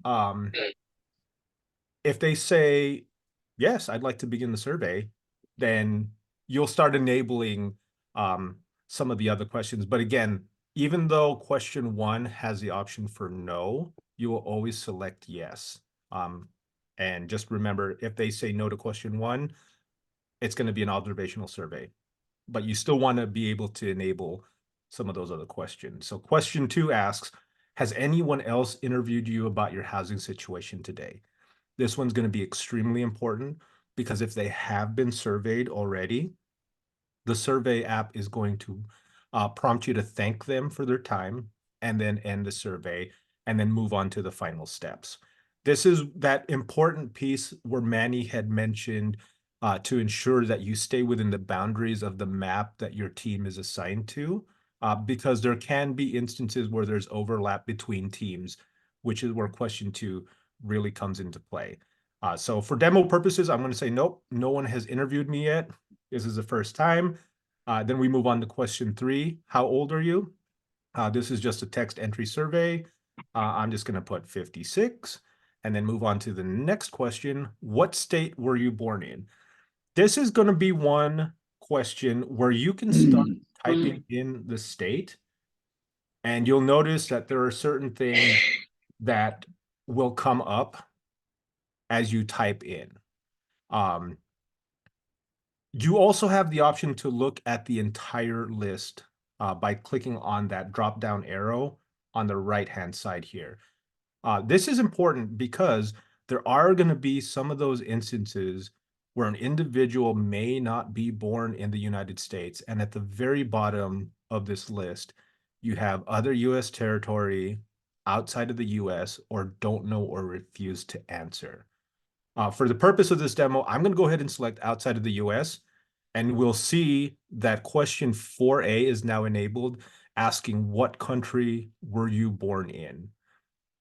yes, I'd like to begin the survey, then you'll start enabling some of the other questions. But again, even though question 1 has the option for no, you will always select yes. And just remember, if they say no to question 1, it's going to be an observational survey. But you still want to be able to enable some of those other questions. So question 2 asks, has anyone else interviewed you about your housing situation today? This one's going to be extremely important because if they have been surveyed already, the survey app is going to prompt you to thank them for their time and then end the survey and then move on to the final steps. This is that important piece where Manny had mentioned to ensure that you stay within the boundaries of the map that your team is assigned to, because there can be instances where there's overlap between teams, which is where question 2 really comes into play. So for demo purposes, I'm going to say, nope, no one has interviewed me yet. This is the first time. Then we move on to question 3. How old are you? This is just a text entry survey. I'm just going to put 56 and then move on to the next question. What state were you born in? This is going to be one question where you can start typing in the state, and you'll notice that there are certain things that will come up as you type in. You also have the option to look at the entire list by clicking on that drop-down arrow on the right-hand side here. This is important because there are going to be some of those instances where an individual may not be born in the United States. And at the very bottom of this list, you have other U.S. territory, outside of the U.S., or don't know or refuse to answer. For the purpose of this demo, I'm going to go ahead and select outside of the US, and we'll see that question 4A is now enabled, asking what country were you born in?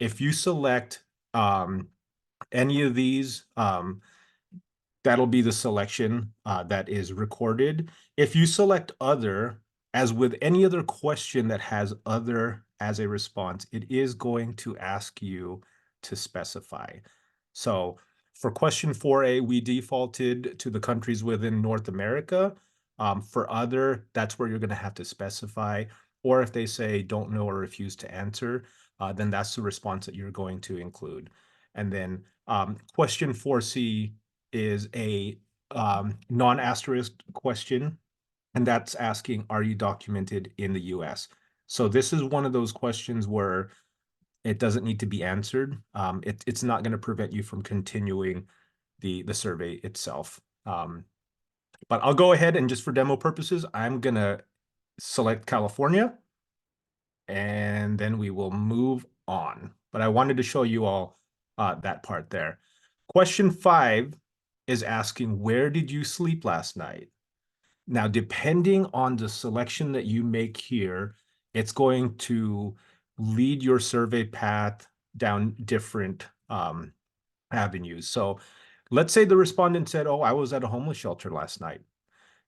If you select any of these, that'll be the selection that is recorded. If you select other, as with any other question that has other as a response, it is going to ask you to specify. So for question 4A, we defaulted to the countries within North America. For other, that's where you're going to have to specify. Or if they say don't know or refuse to answer, then that's the response that you're going to include. And then question 4C is a non-asterisk question, and that's asking, are you documented in the US? So this is one of those questions where it doesn't need to be answered. It's not going to prevent you from continuing the survey itself. But I'll go ahead and just for demo purposes, I'm going to select California, and then we will move on. But I wanted to show you all that part there. Question 5 is asking, where did you sleep last night? Now, depending on the selection that you make here, it's going to lead your survey path down different avenues. So let's say the respondent said, oh, I was at a homeless shelter last night.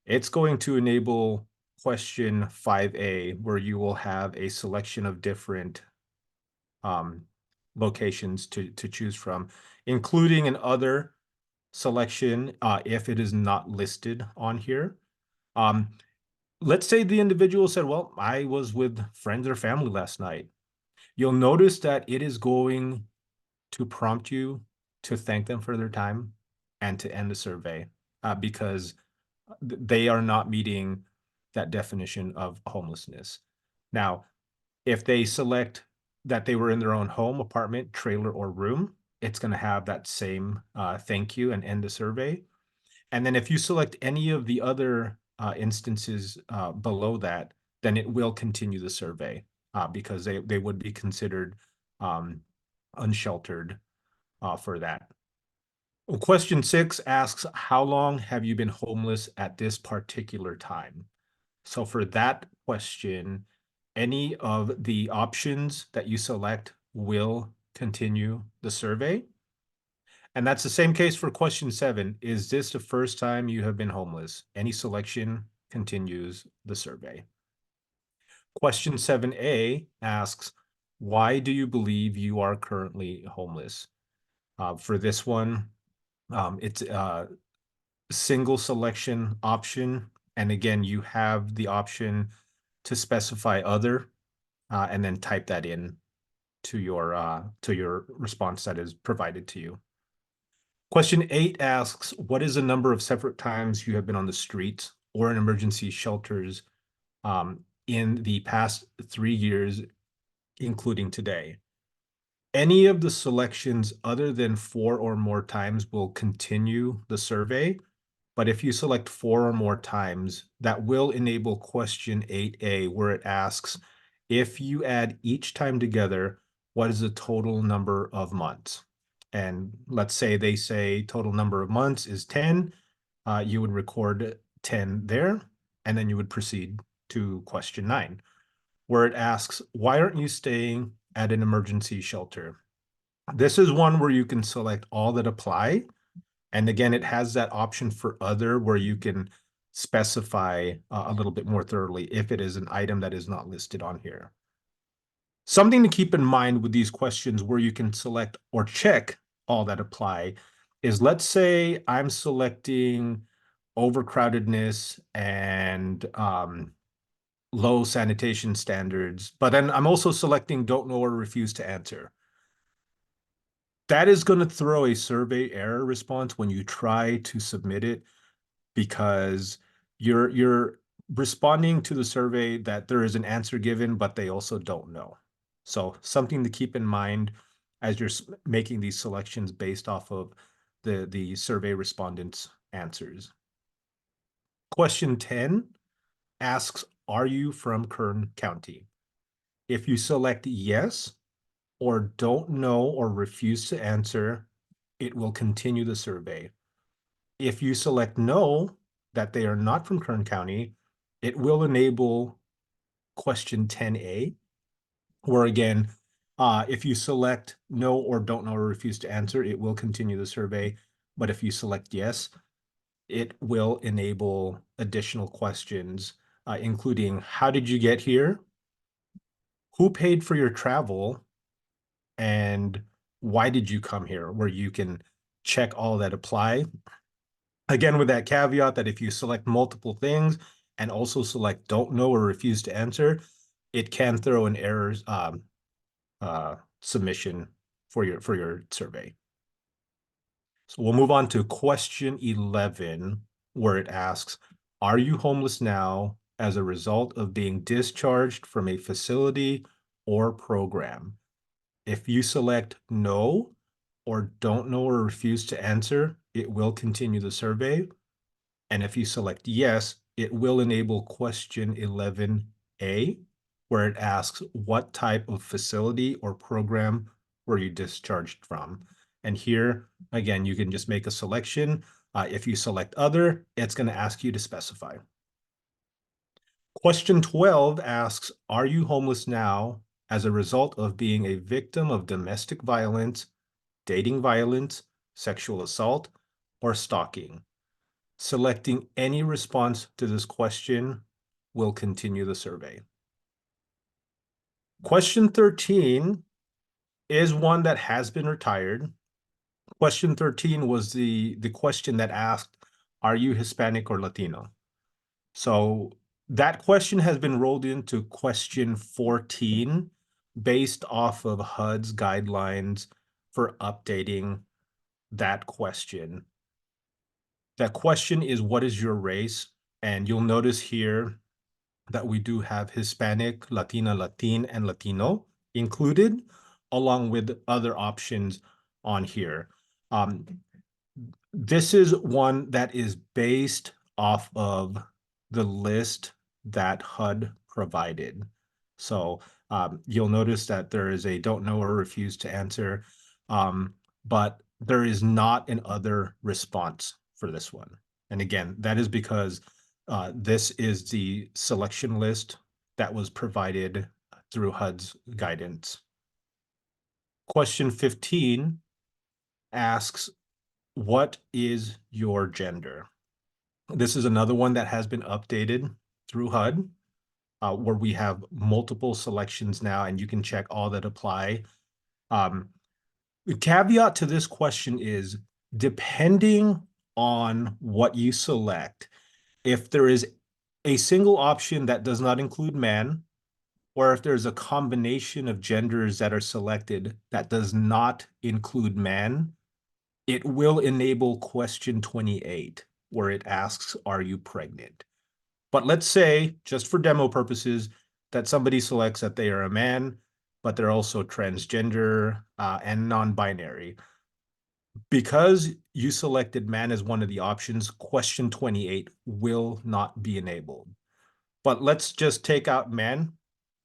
It's going to enable question 5A, where you will have a selection of different locations to choose from, including an other selection if it is not listed on here. Let's say the individual said, well, I was with friends or family last night. You'll notice that it is going to prompt you to thank them for their time and to end the survey because they are not meeting that definition of homelessness. Now, if they select that they were in their own home, apartment, trailer, or room, it's going to have that same thank you and end the survey. And then if you select any of the other instances below that, then it will continue the survey because they would be considered unsheltered for that. Well, question 6 asks, how long have you been homeless at this particular time? So for that question, any of the options that you select will continue the survey. And that's the same case for question 7. Is this the first time you have been homeless? Any selection continues the survey. Question 7A asks, why do you believe you are currently homeless? For this one, it's a single selection option. And again, you have the option to specify other and then type that in to your response that is provided to you. Question 8 asks, what is the number of separate times you have been on the street or in emergency shelters in the past 3 years, including today? Any of the selections other than 4 or more times will continue the survey. But if you select 4 or more times, that will enable question 8A, where it asks, if you add each time together, what is the total number of months? And let's say they say total number of months is 10. You would record 10 there, and then you would proceed to question 9, where it asks, why aren't you staying at an emergency shelter? This is one where you can select all that apply. And again, it has that option for other where you can specify a little bit more thoroughly if it is an item that is not listed on here. Something to keep in mind with these questions where you can select or check all that apply is, let's say I'm selecting overcrowdedness and low sanitation standards, but then I'm also selecting don't know or refuse to answer. That is going to throw a survey error response when you try to submit it, because you're responding to the survey that there is an answer given, but they also don't know. So something to keep in mind as you're making these selections based off of the survey respondents' answers. Question 10 asks, are you from Kern County? If you select yes, or don't know or refuse to answer, it will continue the survey. If you select no, that they are not from Kern County, it will enable question 10A, where again, if you select no or don't know or refuse to answer, it will continue the survey. But if you select yes, it will enable additional questions, including how did you get here? Who paid for your travel? And why did you come here, where you can check all that apply. Again, with that caveat that if you select multiple things and also select don't know or refuse to answer, it can throw an errors submission for your survey. So we'll move on to question 11, where it asks, are you homeless now as a result of being discharged from a facility or program? If you select no or don't know or refuse to answer, it will continue the survey. And if you select yes, it will enable question 11A, where it asks what type of facility or program were you discharged from. And here, again, you can just make a selection. If you select other, it's going to ask you to specify. Question 12 asks, are you homeless now as a result of being a victim of domestic violence, dating violence, sexual assault, or stalking? Selecting any response to this question will continue the survey. Question 13 is one that has been retired. Question 13 was the question that asked, are you Hispanic or Latino? So that question has been rolled into question 14 based off of HUD's guidelines for updating that question. That question is, what is your race? And you'll notice here that we do have Hispanic, Latina, Latin, and Latino included, along with other options on here. This is one that is based off of the list that HUD provided. So you'll notice that there is a don't know or refuse to answer, but there is not an other response for this one. And again, that is because this is the selection list that was provided through HUD's guidance. Question 15 asks, what is your gender? This is another one that has been updated through HUD, where we have multiple selections now, and you can check all that apply. The caveat to this question is, depending on what you select, if there is a single option that does not include man, or if there's a combination of genders that are selected that does not include man, it will enable question 28, where it asks, are you pregnant? But let's say, just for demo purposes, that somebody selects that they are a man, but they're also transgender and non-binary. Because you selected man as one of the options, question 28 will not be enabled. But let's just take out man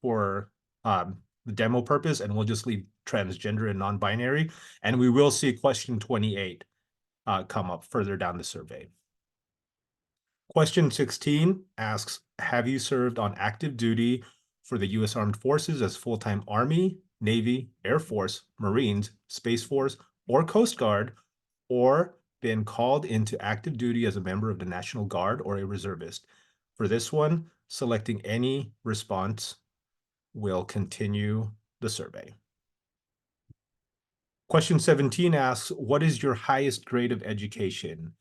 for the demo purpose, and we'll just leave transgender and non-binary, and we will see question 28 come up further down the survey. Question 16 asks, have you served on active duty for the U.S. Armed Forces as full-time Army, Navy, Air Force, Marines, Space Force, or Coast Guard, or been called into active duty as a member of the National Guard or a reservist? For this one, selecting any response will continue the survey. Question 17 asks, what is your highest grade of education?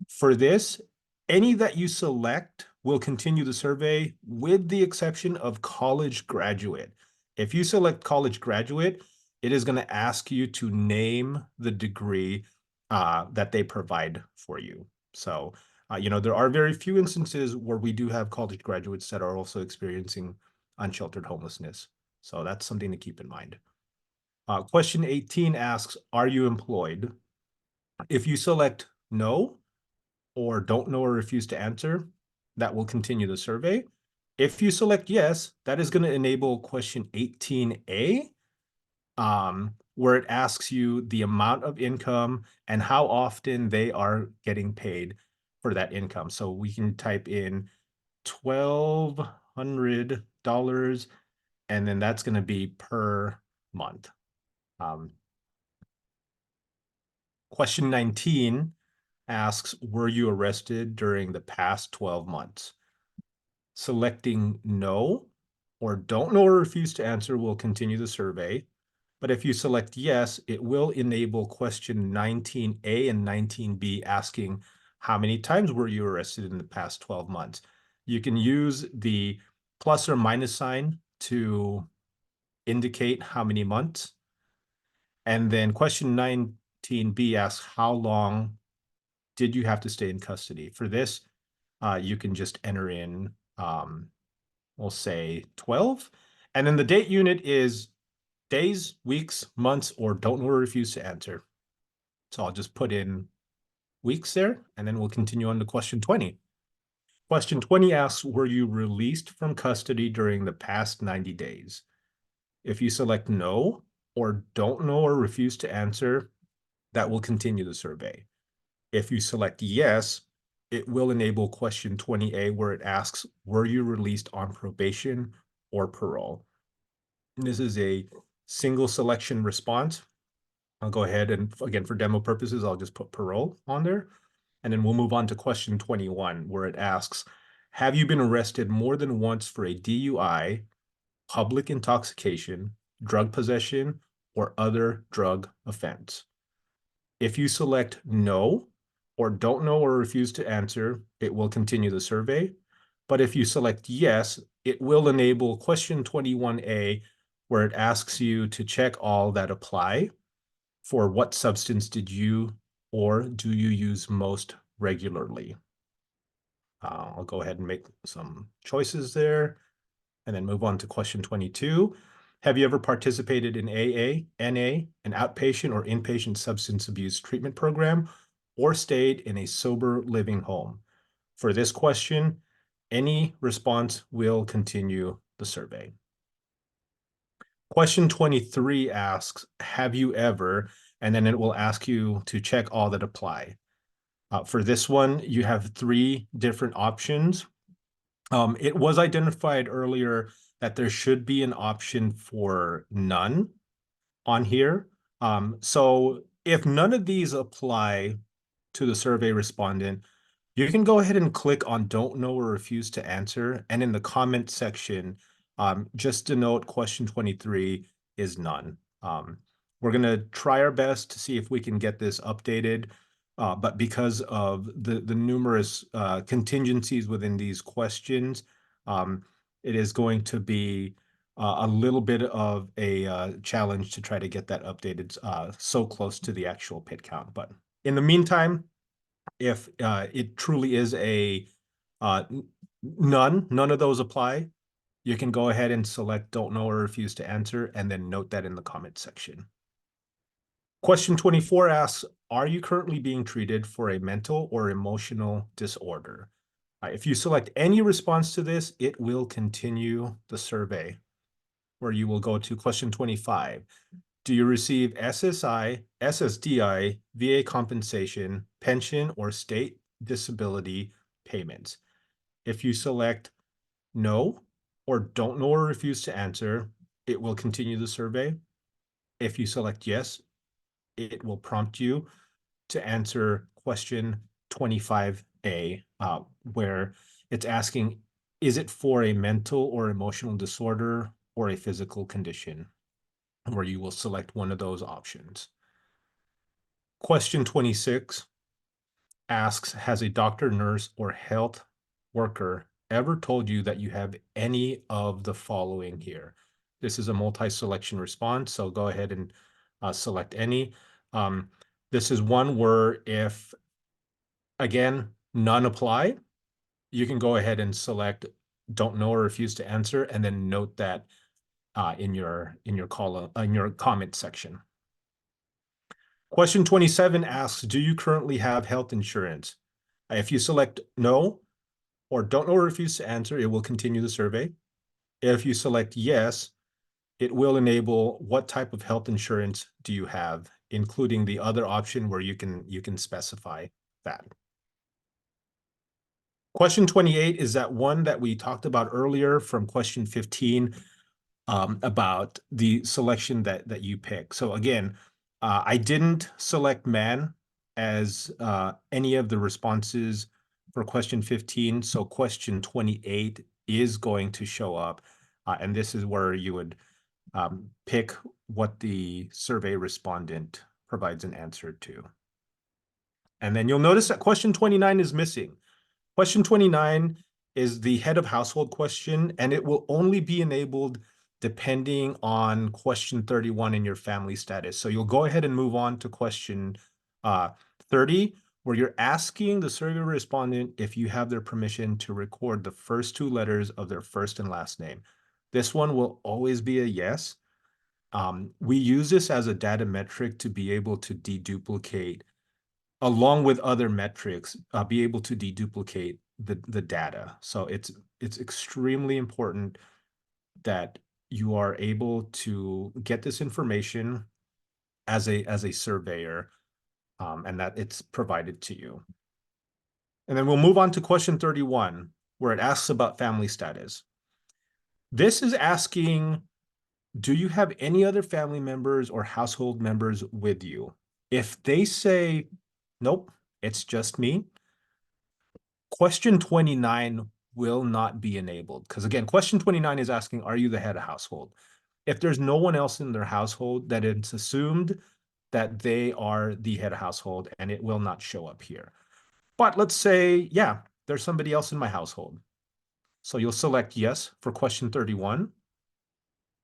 For this, any that you select will continue the survey with the exception of college graduate. If you select college graduate, it is going to ask you to name the degree that they provide for you. So, there are very few instances where we do have college graduates that are also experiencing unsheltered homelessness. So that's something to keep in mind. Question 18 asks, are you employed? If you select no, or don't know or refuse to answer, that will continue the survey. If you select yes, that is going to enable question 18A, where it asks you the amount of income and how often they are getting paid for that income. So we can type in $1,200, and then that's going to be per month. Question 19 asks, were you arrested during the past 12 months? Selecting no or don't know or refuse to answer will continue the survey. But if you select yes, it will enable question 19A and 19B asking, how many times were you arrested in the past 12 months? You can use the plus or minus sign to indicate how many months. And then question 19B asks, how long did you have to stay in custody? For this, you can just enter in, we'll say 12. And then the date unit is days, weeks, months, or don't know or refuse to answer. So I'll just put in weeks there, and then we'll continue on to question 20. Question 20 asks, were you released from custody during the past 90 days? If you select no, or don't know or refuse to answer, that will continue the survey. If you select yes, it will enable question 20A, where it asks, were you released on probation or parole? And this is a single selection response. I'll go ahead and, again, for demo purposes, I'll just put parole on there. And then we'll move on to question 21, where it asks, have you been arrested more than once for a DUI, public intoxication, drug possession, or other drug offense? If you select no, or don't know or refuse to answer, it will continue the survey. But if you select yes, it will enable question 21A, where it asks you to check all that apply for what substance did you or do you use most regularly. I'll go ahead and make some choices there and then move on to question 22. Have you ever participated in AA, NA, an outpatient or inpatient substance abuse treatment program, or stayed in a sober living home? For this question, any response will continue the survey. Question 23 asks, have you ever, and then it will ask you to check all that apply. For this one, you have 3 different options. It was identified earlier that there should be an option for none on here. So if none of these apply to the survey respondent, you can go ahead and click on don't know or refuse to answer. And in the comment section, just denote question 23 is none. We're going to try our best to see if we can get this updated. But because of the numerous contingencies within these questions, it is going to be a little bit of a challenge to try to get that updated so close to the actual pit count. But in the meantime, if it truly is a none of those apply, you can go ahead and select don't know or refuse to answer, and then note that in the comment section. Question 24 asks, are you currently being treated for a mental or emotional disorder? If you select any response to this, it will continue the survey, where you will go to question 25. Do you receive SSI, SSDI, VA compensation, pension, or state disability payments? If you select no or don't know or refuse to answer, it will continue the survey. If you select yes, it will prompt you to answer question 25A, where it's asking, is it for a mental or emotional disorder or a physical condition? Where you will select one of those options. Question 26 asks, has a doctor, nurse, or health worker ever told you that you have any of the following here? This is a multi-selection response, so go ahead and select any. This is one where if, again, none apply, you can go ahead and select don't know or refuse to answer, and then note that in your column, in your comment section. Question 27 asks, do you currently have health insurance? If you select no or don't know or refuse to answer, it will continue the survey. If you select yes, it will enable what type of health insurance do you have, including the other option where you can specify that. Question 28 is that one that we talked about earlier from question 15 about the selection that you pick. So again, I didn't select man as any of the responses for question 15. So question 28 is going to show up. And this is where you would pick what the survey respondent provides an answer to. And then you'll notice that question 29 is missing. Question 29 is the head of household question, and it will only be enabled depending on question 31 in your family status. So you'll go ahead and move on to question 30, where you're asking the survey respondent if you have their permission to record the first 2 letters of their first and last name. This one will always be a yes. We use this as a data metric to be able to deduplicate, along with other metrics, be able to deduplicate the data. So it's extremely important that you are able to get this information as a surveyor, and that it's provided to you. And then we'll move on to question 31, where it asks about family status. This is asking, do you have any other family members or household members with you? If they say, nope, it's just me, question 29 will not be enabled. Because again, question 29 is asking, are you the head of household? If there's no one else in their household, that it's assumed that they are the head of household, and it will not show up here. But let's say, yeah, there's somebody else in my household. So you'll select yes for question 31.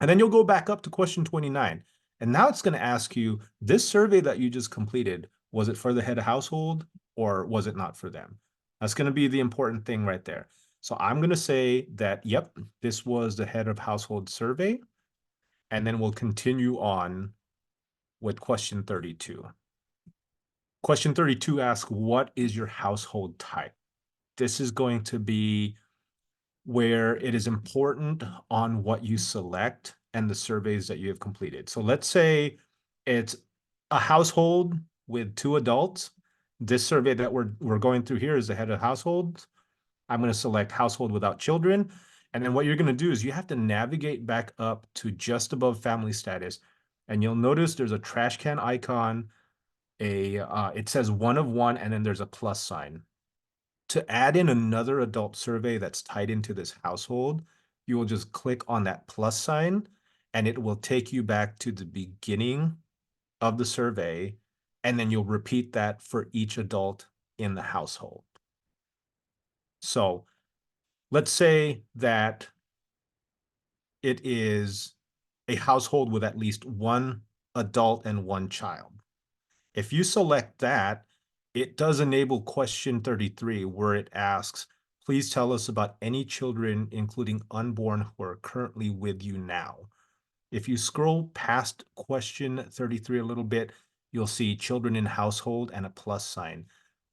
And then you'll go back up to question 29. And now it's going to ask you, this survey that you just completed, was it for the head of household or was it not for them? That's going to be the important thing right there. So I'm going to say that, yep, this was the head of household survey. and then we'll continue on with question 32. Question 32 asks, what is your household type? This is going to be where it is important on what you select and the surveys that you have completed. So let's say it's a household with 2 adults. This survey that we're going through here is the head of households. I'm going to select household without children. And then what you're going to do is you have to navigate back up to just above family status. And you'll notice there's a trash can icon, it says 1 of 1, and then there's a plus sign. To add in another adult survey that's tied into this household, you will just click on that plus sign, and it will take you back to the beginning of the survey, and then you'll repeat that for each adult in the household. So let's say that it is a household with at least 1 adult and 1 child. If you select that, it does enable question 33, where it asks, please tell us about any children, including unborn, who are currently with you now. If you scroll past question 33 a little bit, you'll see children in household and a plus sign.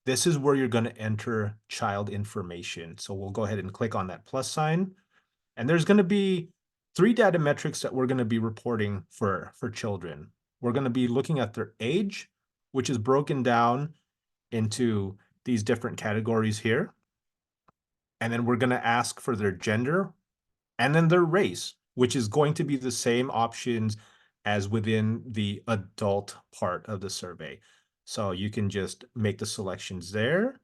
This is where you're going to enter child information. So we'll go ahead and click on that plus sign. And there's going to be 3 data metrics that we're going to be reporting for children. We're going to be looking at their age, which is broken down into these different categories here. And then we're going to ask for their gender and then their race, which is going to be the same options as within the adult part of the survey. So you can just make the selections there.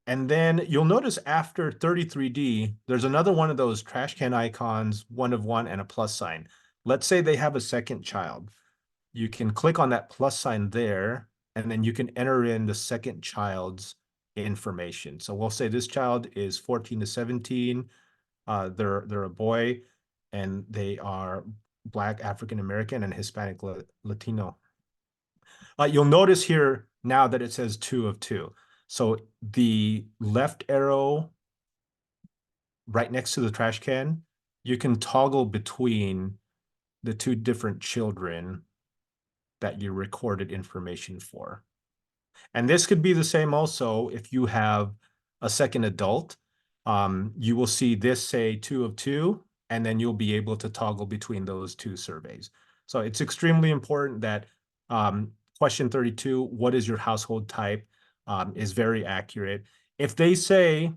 And then you'll notice after 33D, there's another one of those trash can icons, 1 of 1 and a plus sign. Let's say they have a second child. You can click on that plus sign there, and then you can enter in the second child's information. So we'll say this child is 14 to 17. They're a boy, and they are Black, African American, and Hispanic Latino. You'll notice here now that it says 2 of 2. So the left arrow right next to the trash can, you can toggle between the 2 different children that you recorded information for. And this could be the same also if you have a second adult. You will see this say 2 of 2, and then you'll be able to toggle between those 2 surveys. So it's extremely important that question 32, what is your household type, is very accurate. If they say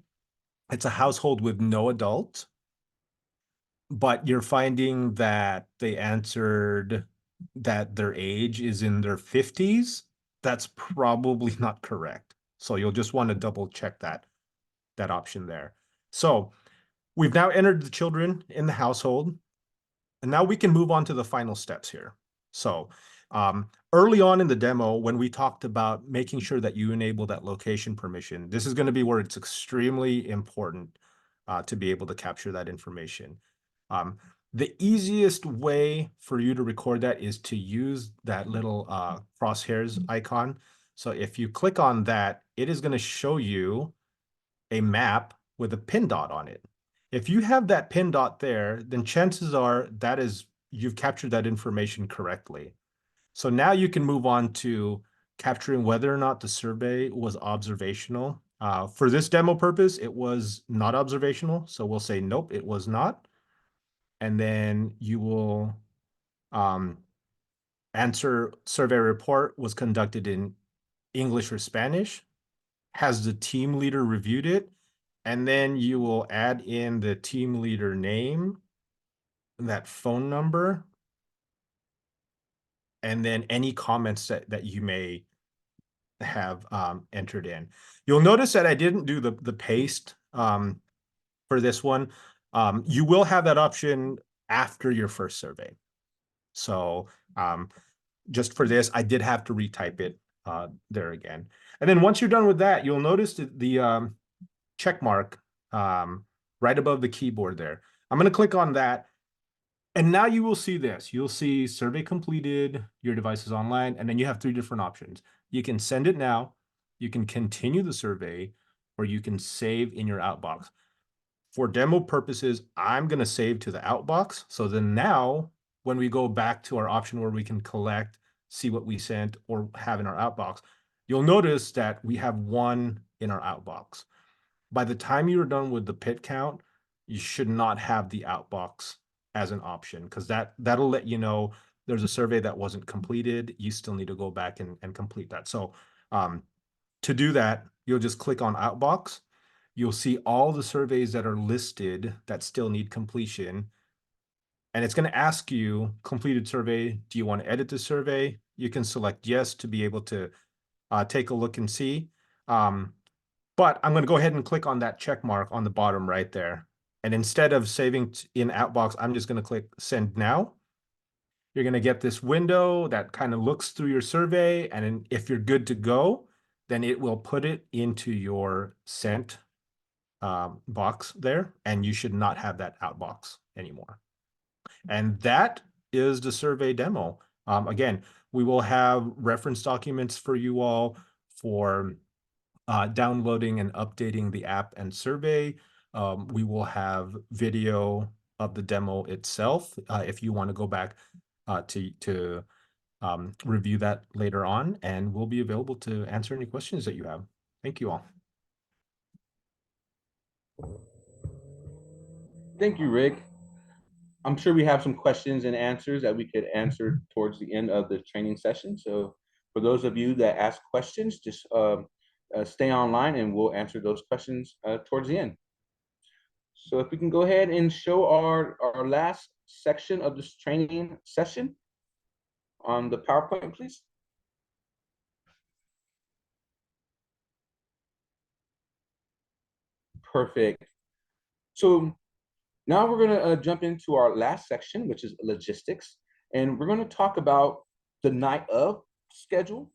it's a household with no adult, but you're finding that they answered that their age is in their 50s, that's probably not correct. So you'll just want to double check that option there. So we've now entered the children in the household, and now we can move on to the final steps here. So early on in the demo, when we talked about making sure that you enable that location permission, this is going to be where it's extremely important to be able to capture that information. The easiest way for you to record that is to use that little crosshairs icon. So if you click on that, it is going to show you a map with a pin dot on it. If you have that pin dot there, then chances are that is you've captured that information correctly. So now you can move on to capturing whether or not the survey was observational. For this demo purpose, it was not observational. So we'll say, nope, it was not. And then you will answer survey report was conducted in English or Spanish. Has the team leader reviewed it? And then you will add in the team leader name, that phone number, and then any comments that you may have entered in. You'll notice that I didn't do the paste for this one. You will have that option after your first survey. So just for this, I did have to retype it there again. And then once you're done with that, you'll notice the check mark right above the keyboard there. I'm going to click on that. And now you will see this. You'll see survey completed, your device is online, and then you have 3 different options. You can send it now, you can continue the survey, or you can save in your outbox. For demo purposes, I'm going to save to the outbox. So then now when we go back to our option where we can collect, see what we sent or have in our outbox, you'll notice that we have one in our outbox. By the time you're done with the pit count, you should not have the outbox as an option, because that'll let you know there's a survey that wasn't completed. You still need to go back and complete that. So to do that, you'll just click on outbox. You'll see all the surveys that are listed that still need completion. And it's going to ask you, completed survey, do you want to edit the survey? You can select yes to be able to take a look and see. But I'm going to go ahead and click on that check mark on the bottom right there. And instead of saving in outbox, I'm just going to click send now. You're going to get this window that kind of looks through your survey. And then if you're good to go, then it will put it into your sent box there. And you should not have that outbox anymore. And that is the survey demo. Again, we will have reference documents for you all for downloading and updating the app and survey. We will have video of the demo itself if you want to go back to review that later on, and we'll be available to answer any questions that you have. Thank you all. Thank you, Rick. I'm sure we have some questions and answers that we could answer towards the end of the training session. So for those of you that ask questions, just stay online and we'll answer those questions towards the end. So if we can go ahead and show our last section of this training session on the PowerPoint, please. Perfect. So now we're going to jump into our last section, which is logistics. And we're going to talk about the night of schedule.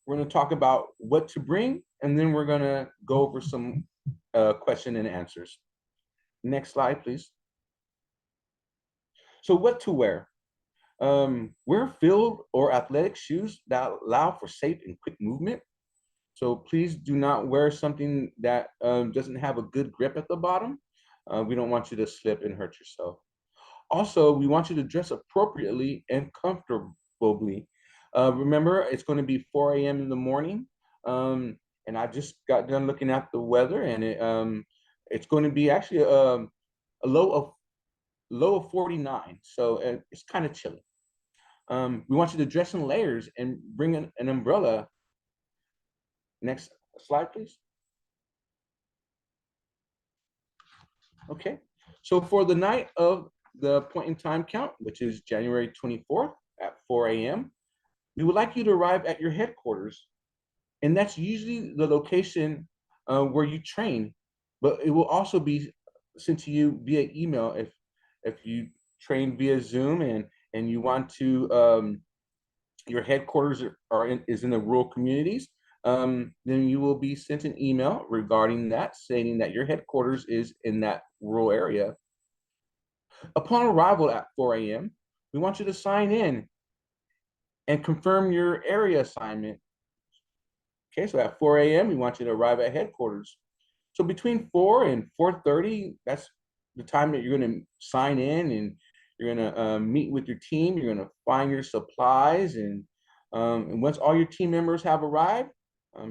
We're going to talk about what to bring, and then we're going to go over some question and answers. Next slide, please. So what to wear? Wear field or athletic shoes that allow for safe and quick movement. So please do not wear something that doesn't have a good grip at the bottom. We don't want you to slip and hurt yourself. Also, we want you to dress appropriately and comfortably. Remember, it's going to be 4 a.m. in the morning. And I just got done looking at the weather, and it's going to be actually a low of 49. So it's kind of chilly. We want you to dress in layers and bring an umbrella. Next slide, please. Okay, so for the night of the point in time count, which is January 24th at 4 a.m., we would like you to arrive at your headquarters. And that's usually the location where you train, but it will also be sent to you via email if you train via Zoom and you want to, your headquarters is in the rural communities. Then you will be sent an email regarding that, stating that your headquarters is in that rural area. Upon arrival at 4 a.m., we want you to sign in and confirm your area assignment. Okay, so at 4 a.m., we want you to arrive at headquarters. So between 4 and 4:30, that's the time that you're going to sign in, and you're going to meet with your team. You're going to find your supplies, and once all your team members have arrived,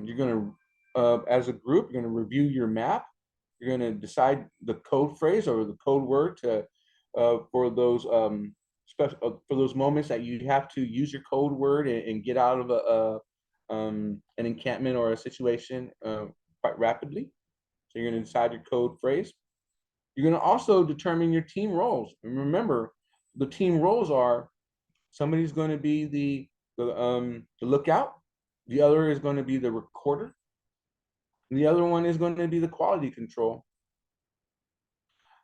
you're going to, as a group, you're going to review your map. You're going to decide the code phrase or the code word to for those for those moments that you have to use your code word and get out of an encampment or a situation quite rapidly. So you're going to decide your code phrase. You're going to also determine your team roles. And remember, the team roles are somebody's going to be the lookout. The other is going to be the recorder. And the other one is going to be the quality control.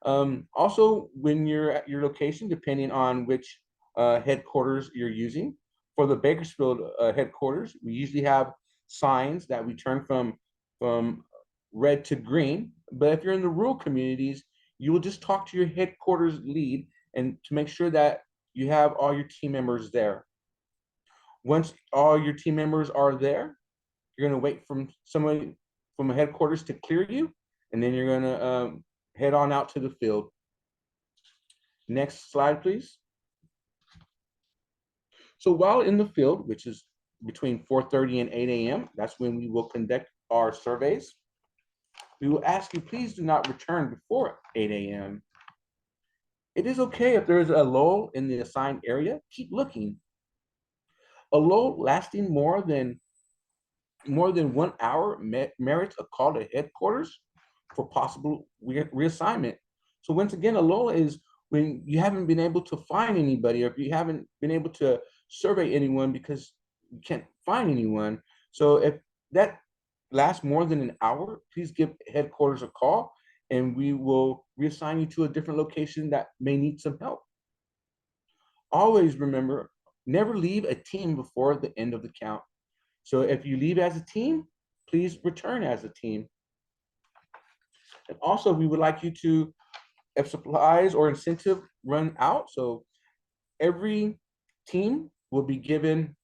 Also, when you're at your location, depending on which headquarters you're using, for the Bakersfield headquarters, we usually have signs that we turn from red to green. But if you're in the rural communities, you will just talk to your headquarters lead and to make sure that you have all your team members there. Once all your team members are there, you're going to wait from somebody from a headquarters to clear you, and then you're going to head on out to the field. Next slide, please. So while in the field, which is between 4:30 and 8 a.m., that's when we will conduct our surveys. We will ask you, please do not return before 8 a.m. It is okay if there is a lull in the assigned area, keep looking. A lull lasting more than 1 hour merits a call to headquarters for possible reassignment. So once again, a lull is when you haven't been able to find anybody, or if you haven't been able to survey anyone because you can't find anyone. So if that lasts more than an hour, please give headquarters a call and we will reassign you to a different location that may need some help. Always remember, never leave a team before the end of the count. So if you leave as a team, please return as a team. And also, we would like you to, if supplies or incentive run out, so every team will be given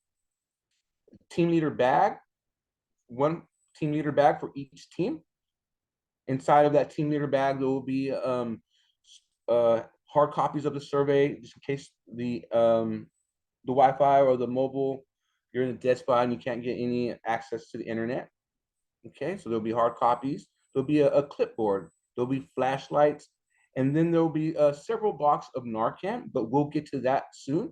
team leader bag, 1 team leader bag for each team. Inside of that team leader bag, there will be hard copies of the survey, just in case the Wi-Fi or the mobile, you're in a dead spot and you can't get any access to the internet. Okay, so there'll be hard copies. There'll be a clipboard. There'll be flashlights, and then there'll be several boxes of Narcan, but we'll get to that soon.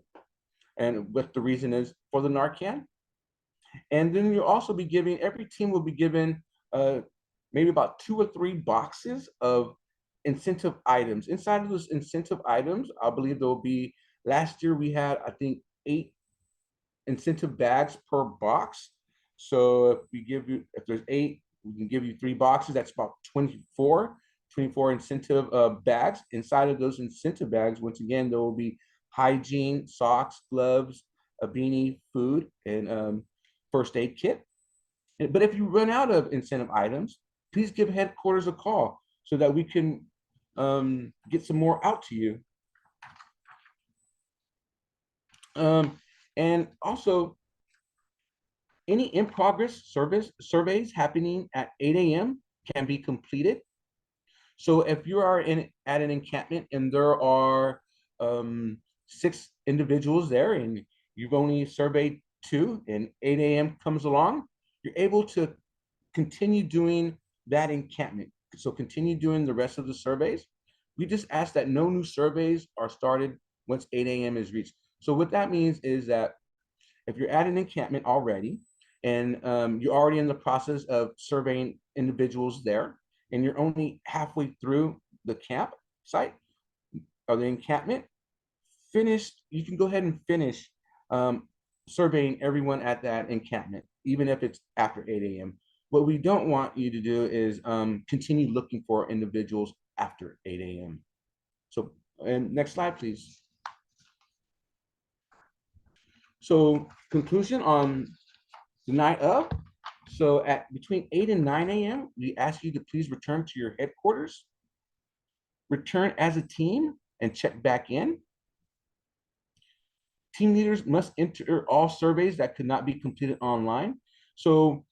And what the reason is for the Narcan. And then you'll also be giving, every team will be given maybe about 2 or 3 boxes of incentive items. Inside of those incentive items, I believe there will be, last year we had, I think, 8 incentive bags per box. So if we give you, if there's 8, we can give you 3 boxes. That's about 24 incentive bags. Inside of those incentive bags, once again, there will be hygiene, socks, gloves, a beanie, food, and first aid kit. But if you run out of incentive items, please give headquarters a call so that we can get some more out to you. And also, any in-progress surveys happening at 8 a.m. can be completed. So if you are at an encampment and there are 6 individuals there and you've only surveyed 2 and 8 a.m. comes along, you're able to continue doing that encampment. So continue doing the rest of the surveys. We just ask that no new surveys are started once 8 a.m. is reached. So what that means is that if you're at an encampment already and you're already in the process of surveying individuals there, and you're only halfway through the campsite or the encampment, you can go ahead and finish surveying everyone at that encampment, even if it's after 8 a.m. What we don't want you to do is continue looking for individuals after 8 a.m. So, and next slide, please. So conclusion on the night of. So at between 8 and 9 a.m., we ask you to please return to your headquarters, return as a team, and check back in. Team leaders must enter all surveys that could not be completed online. So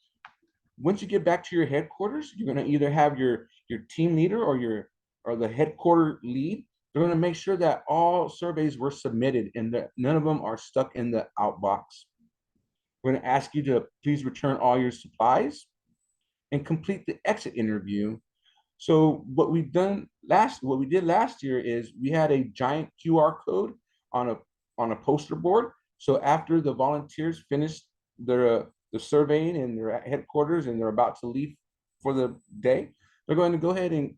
once you get back to your headquarters, you're going to either have your team leader or the headquarter lead. They're going to make sure that all surveys were submitted and that none of them are stuck in the outbox. We're going to ask you to please return all your supplies and complete the exit interview. So what we did last year is we had a giant QR code on a poster board. So after the volunteers finished the surveying in their headquarters and they're about to leave for the day, they're going to go ahead and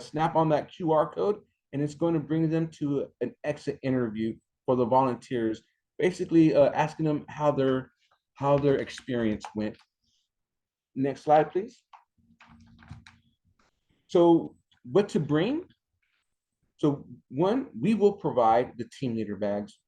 snap on that QR code, and it's going to bring them to an exit interview for the volunteers, basically asking them how their experience went. Next slide, please. So what to bring? So 1, we will provide the team leader bags.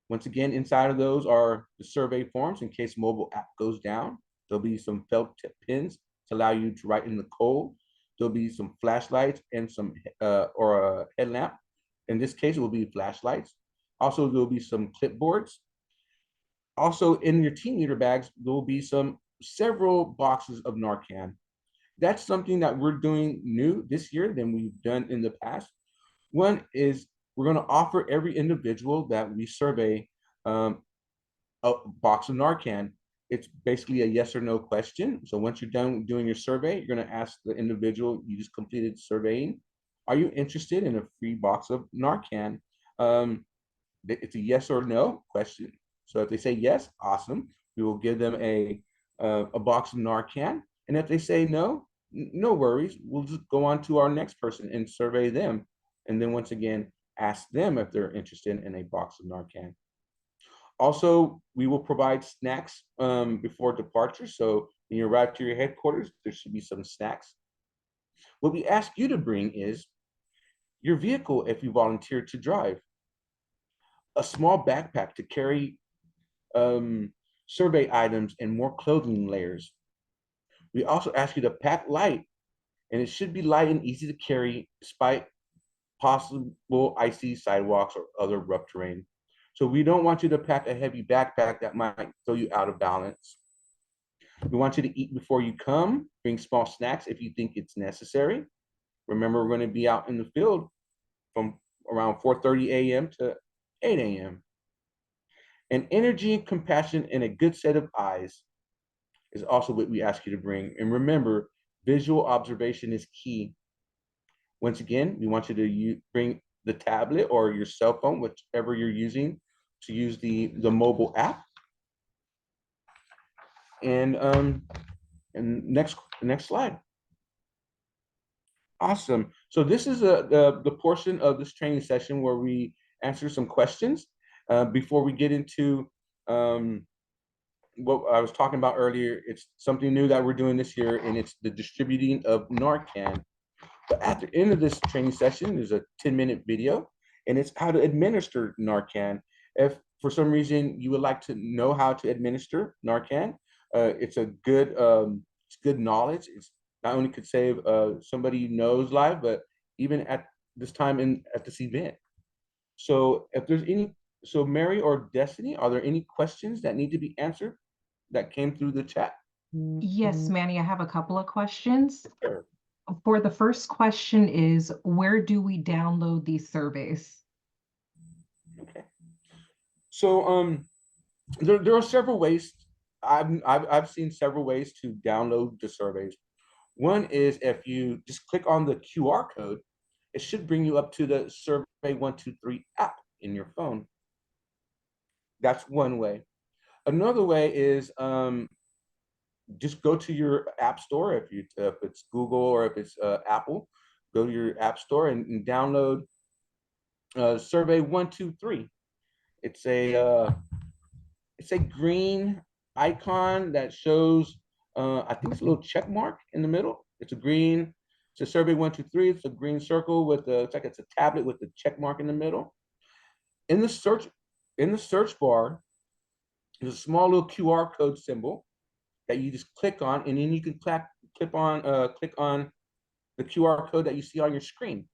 Once again, inside of those are the survey forms in case mobile app goes down. There'll be some felt tip pens to allow you to write in the code. There'll be some flashlights and some or a headlamp. In this case, it will be flashlights. Also, there'll be some clipboards. Also, in your team leader bags, there will be several boxes of Narcan. That's something that we're doing new this year than we've done in the past. One is we're going to offer every individual that we survey a box of Narcan. It's basically a yes or no question. So once you're done doing your survey, you're going to ask the individual you just completed surveying, are you interested in a free box of Narcan? It's a yes or no question. So if they say yes, awesome. We will give them a box of Narcan. And if they say no, no worries. We'll just go on to our next person and survey them. And then once again, ask them if they're interested in a box of Narcan. Also, we will provide snacks before departure. So when you arrive to your headquarters, there should be some snacks. What we ask you to bring is your vehicle if you volunteer to drive, a small backpack to carry survey items and more clothing layers. We also ask you to pack light, and it should be light and easy to carry despite possible icy sidewalks or other rough terrain. So we don't want you to pack a heavy backpack that might throw you out of balance. We want you to eat before you come, bring small snacks if you think it's necessary. Remember, we're going to be out in the field from around 4:30 a.m. to 8 a.m. And energy, compassion, and a good set of eyes is also what we ask you to bring. And remember, visual observation is key. Once again, we want you to bring the tablet or your cell phone, whichever you're using, to use the mobile app. And next slide. Awesome. So this is the portion of this training session where we answer some questions before we get into what I was talking about earlier. It's something new that we're doing this year, and it's the distributing of Narcan. But at the end of this training session, there's a 10-minute video, and it's how to administer Narcan. If for some reason you would like to know how to administer Narcan, it's good knowledge. It's not only could save somebody you know's life, but even at this time at this event. So if there's so Mary or Destiny, are there any questions that need to be answered that came through the chat? Yes, Manny, I have a couple of questions. Sure. For the first question is, where do we download these surveys? Okay. So there are several ways. I've seen several ways to download the surveys. One is if you just click on the QR code, it should bring you up to the Survey 123 app in your phone. That's one way. Another way is just go to your app store. If it's Google or if it's Apple, go to your app store and download Survey 123. It's a green icon that shows I think it's a little check mark in the middle. It's a Survey 123. It's a green circle with it's a tablet with the check mark in the middle. In the search bar, there's a small little QR code symbol that you just click on, and then you can click on the QR code that you see on your screen.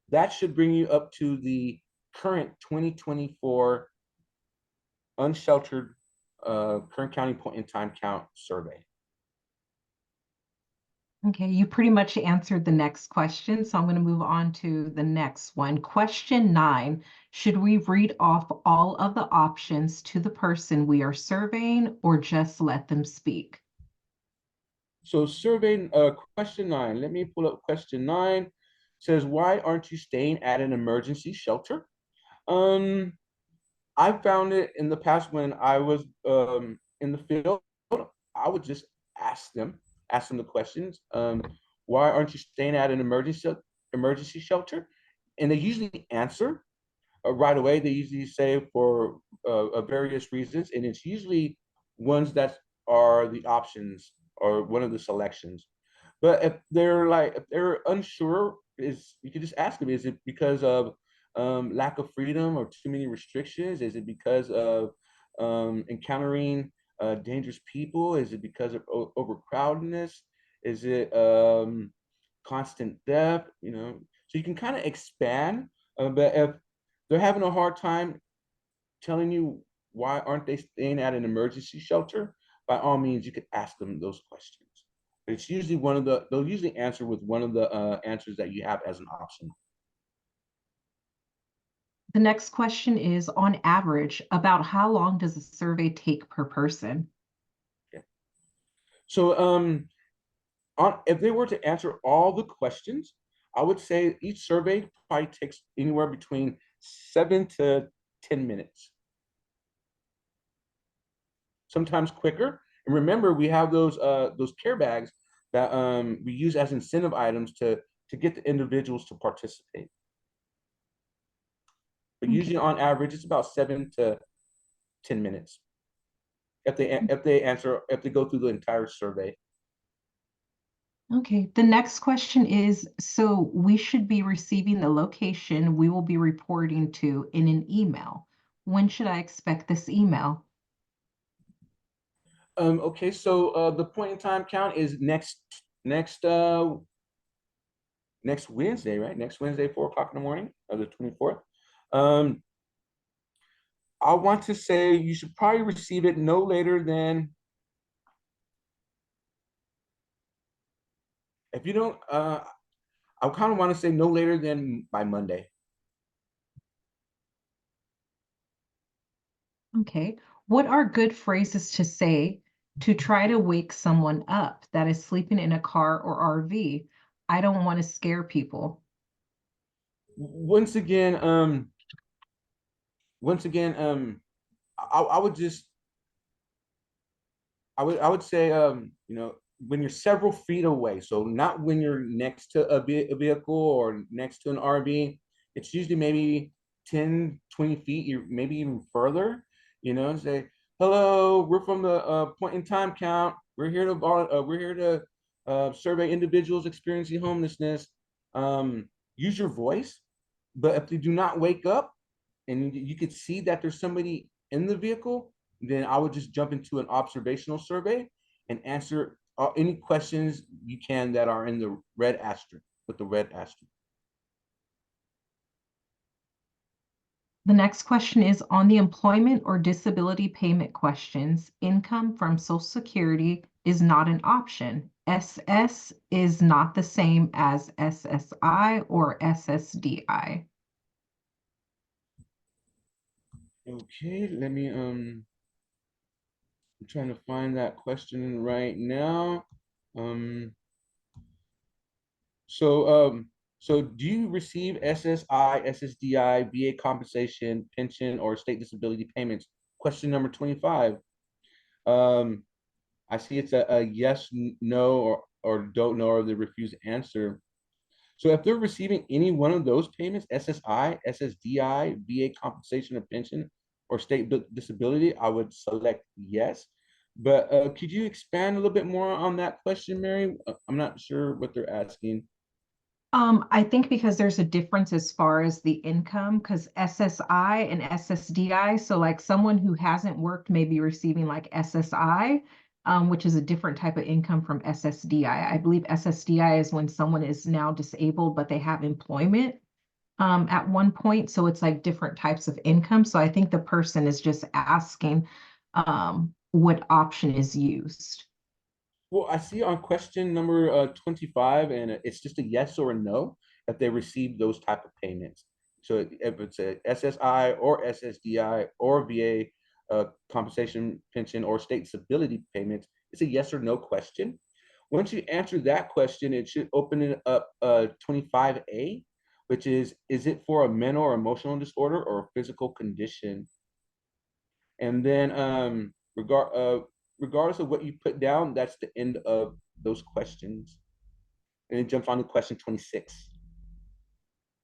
That should bring you up to the current 2024 Unsheltered Kern County point in time count survey. Okay, you pretty much answered the next question, so I'm going to move on to the next one. Question 9, should we read off all of the options to the person we are surveying or just let them speak? So survey question 9, let me pull up question 9. It says, why aren't you staying at an emergency shelter? I found it in the past when I was in the field, I would just ask them the questions. Why aren't you staying at an emergency shelter? And they usually answer right away. They usually say for various reasons, and it's usually ones that are the options or one of the selections. But if they're unsure, you can just ask them, is it because of lack of freedom or too many restrictions? Is it because of encountering dangerous people? Is it because of overcrowdedness? Is it constant theft? So you can kind of expand. But if they're having a hard time telling you why aren't they staying at an emergency shelter, by all means, you could ask them those questions. It's usually one of the, they'll usually answer with one of the answers that you have as an option. The next question is, on average, about how long does a survey take per person? So if they were to answer all the questions, I would say each survey probably takes anywhere between 7 to 10 minutes. Sometimes quicker. And remember, we have those care bags that we use as incentive items to get the individuals to participate. But usually on average, it's about 7 to 10 minutes. If they go through the entire survey. Okay, the next question is, so we should be receiving the location we will be reporting to in an email. When should I expect this email? Okay, so the point in time count is next Wednesday, right? Next Wednesday, 4 o'clock in the morning of the 24th. I want to say you should probably receive it no later than, if you don't, I kind of want to say no later than by Monday. Okay, what are good phrases to say to try to wake someone up that is sleeping in a car or RV? I don't want to scare people. Once again, I would just, I would say, you know, when you're several feet away, so not when you're next to a vehicle or next to an RV, it's usually maybe 10, 20 feet, maybe even further, you know, say, hello, we're from the point in time count. We're here to survey individuals experiencing homelessness. Use your voice, but if they do not wake up and you could see that there's somebody in the vehicle, then I would just jump into an observational survey and answer any questions you can that are in the red asterisk, with the red asterisk. The next question is on the employment or disability payment questions. Income from Social Security is not an option. SS is not the same as SSI or SSDI. Okay, let me I'm trying to find that question right now. So so do you receive SSI, SSDI, VA compensation, pension, or state disability payments? Question number 25. I see it's a yes, no, or don't know, or the refuse answer. So if they're receiving any one of those payments, SSI, SSDI, VA compensation or pension, or state disability, I would select yes. But could you expand a little bit more on that question, Mary? I'm not sure what they're asking. I think because there's a difference as far as the income, because SSI and SSDI, so like someone who hasn't worked may be receiving like SSI, which is a different type of income from SSDI. I believe SSDI is when someone is now disabled, but they have employment at one point. So it's like different types of income. So I think the person is just asking what option is used. Well, I see on question number 25, and it's just a yes or a no if they receive those type of payments. So if it's a SSI or SSDI or VA compensation, pension, or state disability payments, it's a yes or no question. Once you answer that question, it should open it up 25A, which is it for a mental or emotional disorder or a physical condition? And then regardless of what you put down, that's the end of those questions. And it jumps on to question 26,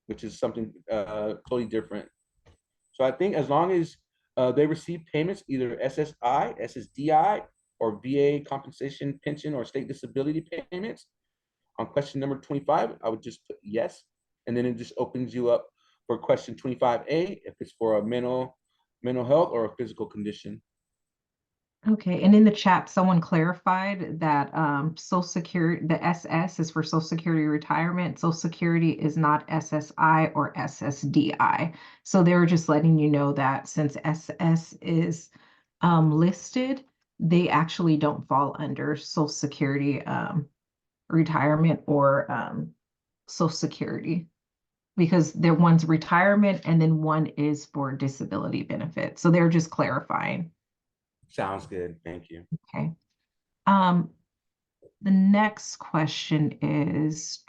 which is something totally different. So I think as long as they receive payments, either SSI, SSDI, or VA compensation, pension, or state disability payments, on question number 25, I would just put yes. And then it just opens you up for question 25A if it's for a mental health or a physical condition. Okay, and in the chat, someone clarified that Social Security, the SS is for Social Security retirement. Social Security is not SSI or SSDI. So they were just letting you know that since SS is listed, they actually don't fall under Social Security, retirement or Social Security, because one's retirement and then one is for disability benefit. So they're just clarifying. Sounds good. Thank you. Okay. The next question is,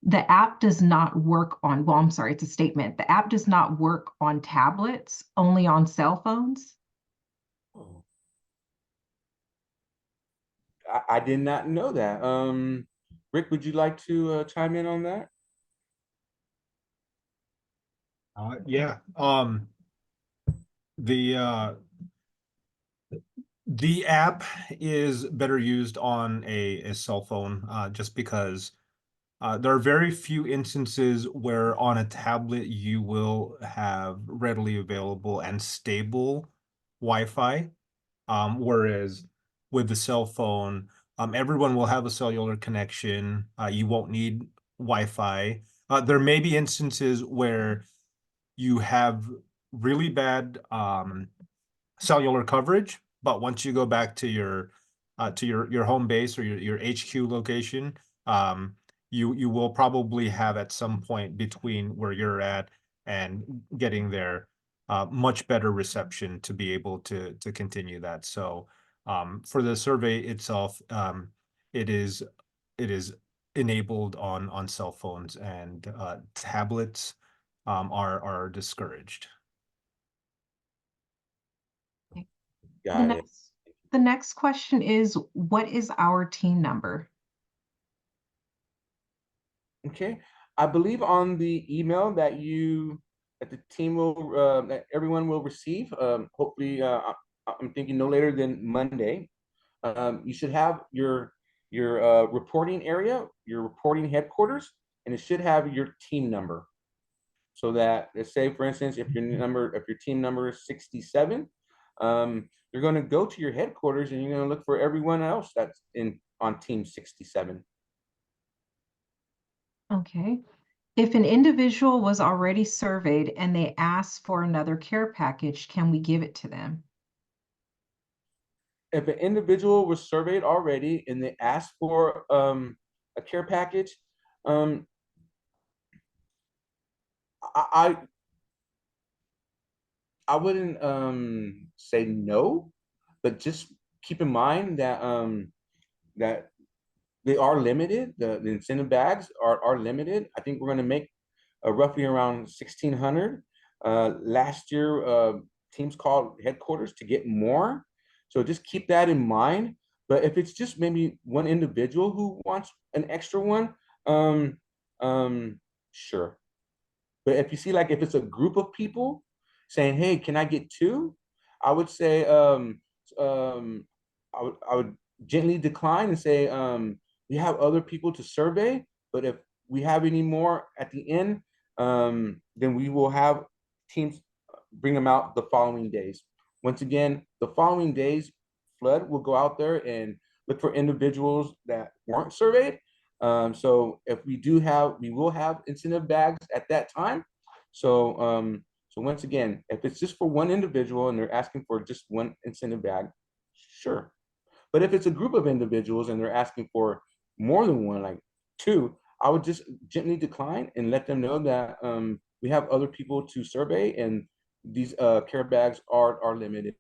the app does not work on, well, I'm sorry, it's a statement. The app does not work on tablets, only on cell phones. Oh. I did not know that. Rick, would you like to chime in on that? Yeah. The the app is better used on a cell phone, just because there are very few instances where on a tablet you will have readily available and stable Wi-Fi. Whereas with the cell phone, everyone will have a cellular connection. You won't need Wi-Fi. There may be instances where you have really bad cellular coverage, but once you go back to your home base or your HQ location, you will probably have at some point between where you're at and getting there much better reception to be able to continue that. So for the survey itself, it is it is enabled on cell phones, and tablets are discouraged. The Got it. next question is, what is our team number? Okay. I believe on the email that the team will, that everyone will receive, hopefully, I'm thinking no later than Monday. You should have your reporting area, your reporting headquarters, and it should have your team number. So that, let's say, for instance, if your team number is 67, you're going to go to your headquarters and you're going to look for everyone else that's on team 67. Okay. If an individual was already surveyed and they asked for another care package, can we give it to them? If an individual was surveyed already and they asked for a care package, I I wouldn't say no, but just keep in mind that that they are limited. The incentive bags are limited. I think we're going to make roughly around 1,600. Last year, teams called headquarters to get more. So just keep that in mind. But if it's just maybe one individual who wants an extra one, um, sure. But if you see, like, if it's a group of people saying, "Hey, can I get two?" I would say, um, I would gently decline and say, we have other people to survey, but if we have any more at the end, then we will have teams bring them out the following days. Once again, the following days, Flood will go out there and look for individuals that weren't surveyed. So if we will have incentive bags at that time. So once again, if it's just for one individual and they're asking for just one incentive bag, sure. But if it's a group of individuals and they're asking for more than one, like two, I would just gently decline and let them know that we have other people to survey and these care bags are limited.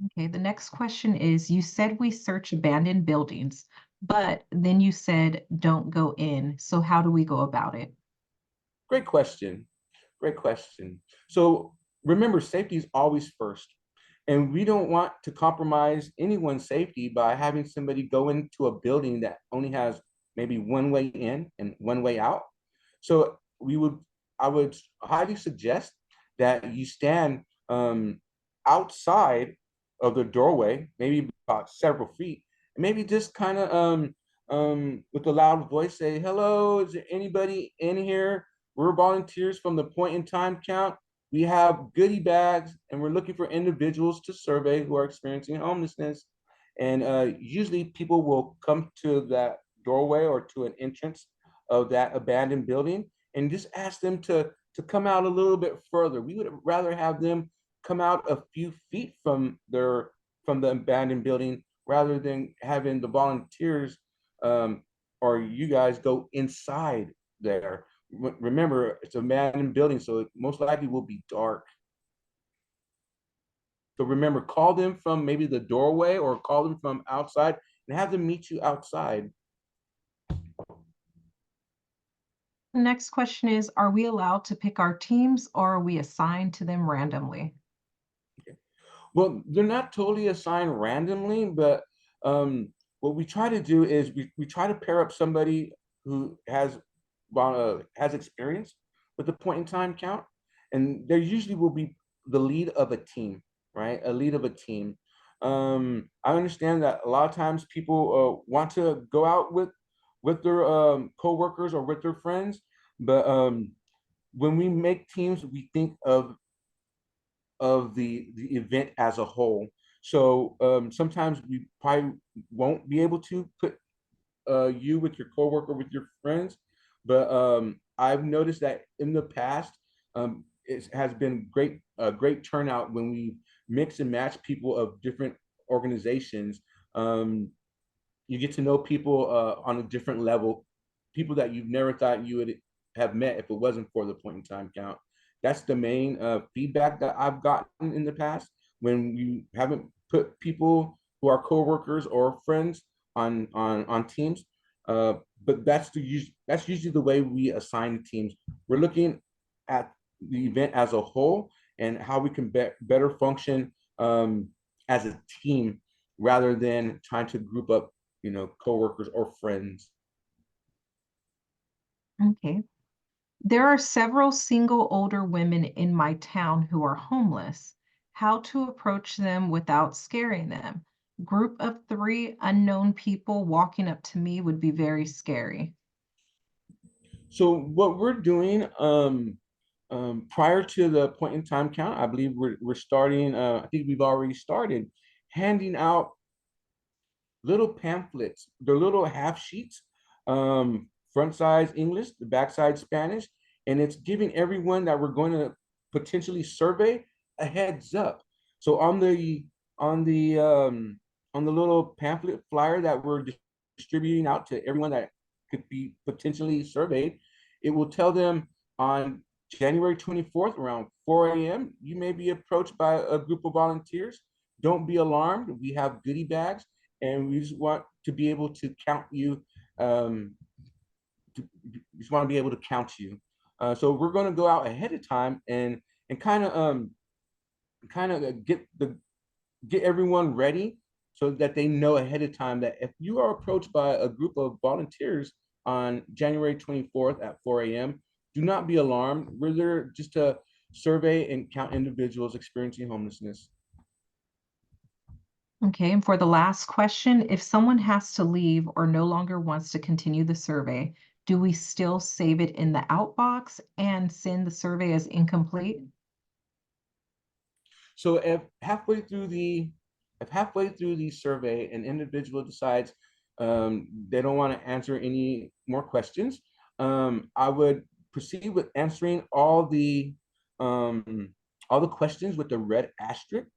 Okay, the next question is, you said we search abandoned buildings, but then you said don't go in. So how do we go about it? Great question. Great question. So remember, safety is always first. And we don't want to compromise anyone's safety by having somebody go into a building that only has maybe one way in and one way out. So I would highly suggest that you stand outside of the doorway, maybe about several feet, and maybe just kind of with a loud voice say, "Hello, is there anybody in here? We're volunteers from the point in time count. We have goodie bags and we're looking for individuals to survey who are experiencing homelessness." And usually people will come to that doorway or to an entrance of that abandoned building and just ask them to come out a little bit further. We would rather have them come out a few feet from the abandoned building rather than having the volunteers or you guys go inside there. Remember, it's an abandoned building, so it most likely will be dark. So remember, call them from maybe the doorway or call them from outside and have them meet you outside. The next question is, are we allowed to pick our teams or are we assigned to them randomly? Well, they're not totally assigned randomly, but what we try to do is we try to pair up somebody who has experience with the point in time count, and there usually will be the lead of a team, right? A lead of a team. I understand that a lot of times people want to go out with their coworkers or with their friends, but when we make teams, we think of the event as a whole. So sometimes we probably won't be able to put you with your coworker, with your friends, but I've noticed that in the past, it has been great turnout when we mix and match people of different organizations. You get to know people on a different level, people that you've never thought you would have met if it wasn't for the point in time count. That's the main feedback that I've gotten in the past when you haven't put people who are coworkers or friends on teams. But that's usually the way we assign teams. We're looking at the event as a whole and how we can better function as a team rather than trying to group up, coworkers or friends. Okay. There are several single older women in my town who are homeless. How to approach them without scaring them? Group of 3 unknown people walking up to me would be very scary. So what we're doing prior to the point in time count, I believe we're starting. I think we've already started handing out little pamphlets. They're little half sheets, front side English, the back side Spanish, and it's giving everyone that we're going to potentially survey a heads up. So on the little pamphlet flyer that we're distributing out to everyone that could be potentially surveyed, it will tell them on January 24th around 4 a.m. you may be approached by a group of volunteers. Don't be alarmed. We have goodie bags and we just want to be able to count you. Just want to be able to count you. So we're going to go out ahead of time and kind of get everyone ready so that they know ahead of time that if you are approached by a group of volunteers on January 24th at 4 a.m., do not be alarmed. We're there just to survey and count individuals experiencing homelessness. Okay, and for the last question, if someone has to leave or no longer wants to continue the survey, do we still save it in the outbox and send the survey as incomplete? So if halfway through the survey an individual decides they don't want to answer any more questions, I would proceed with answering all the questions with the red asterisk.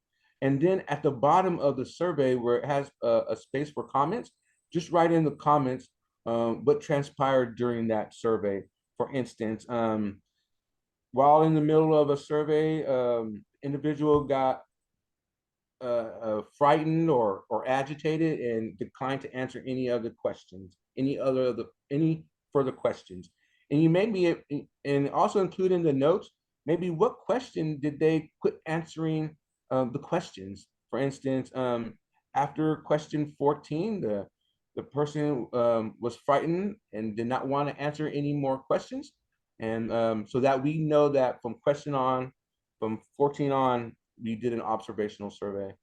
And then at the bottom of the survey where it has a space for comments, just write in the comments what transpired during that survey. For instance, while in the middle of a survey, individual got frightened or agitated and declined to answer any other questions, any further questions. And you may be, and also include in the notes, maybe what question did they quit answering the questions. For instance, after question 14, the person was frightened and did not want to answer any more questions. And so that we know that from 14 on, we did an observational survey.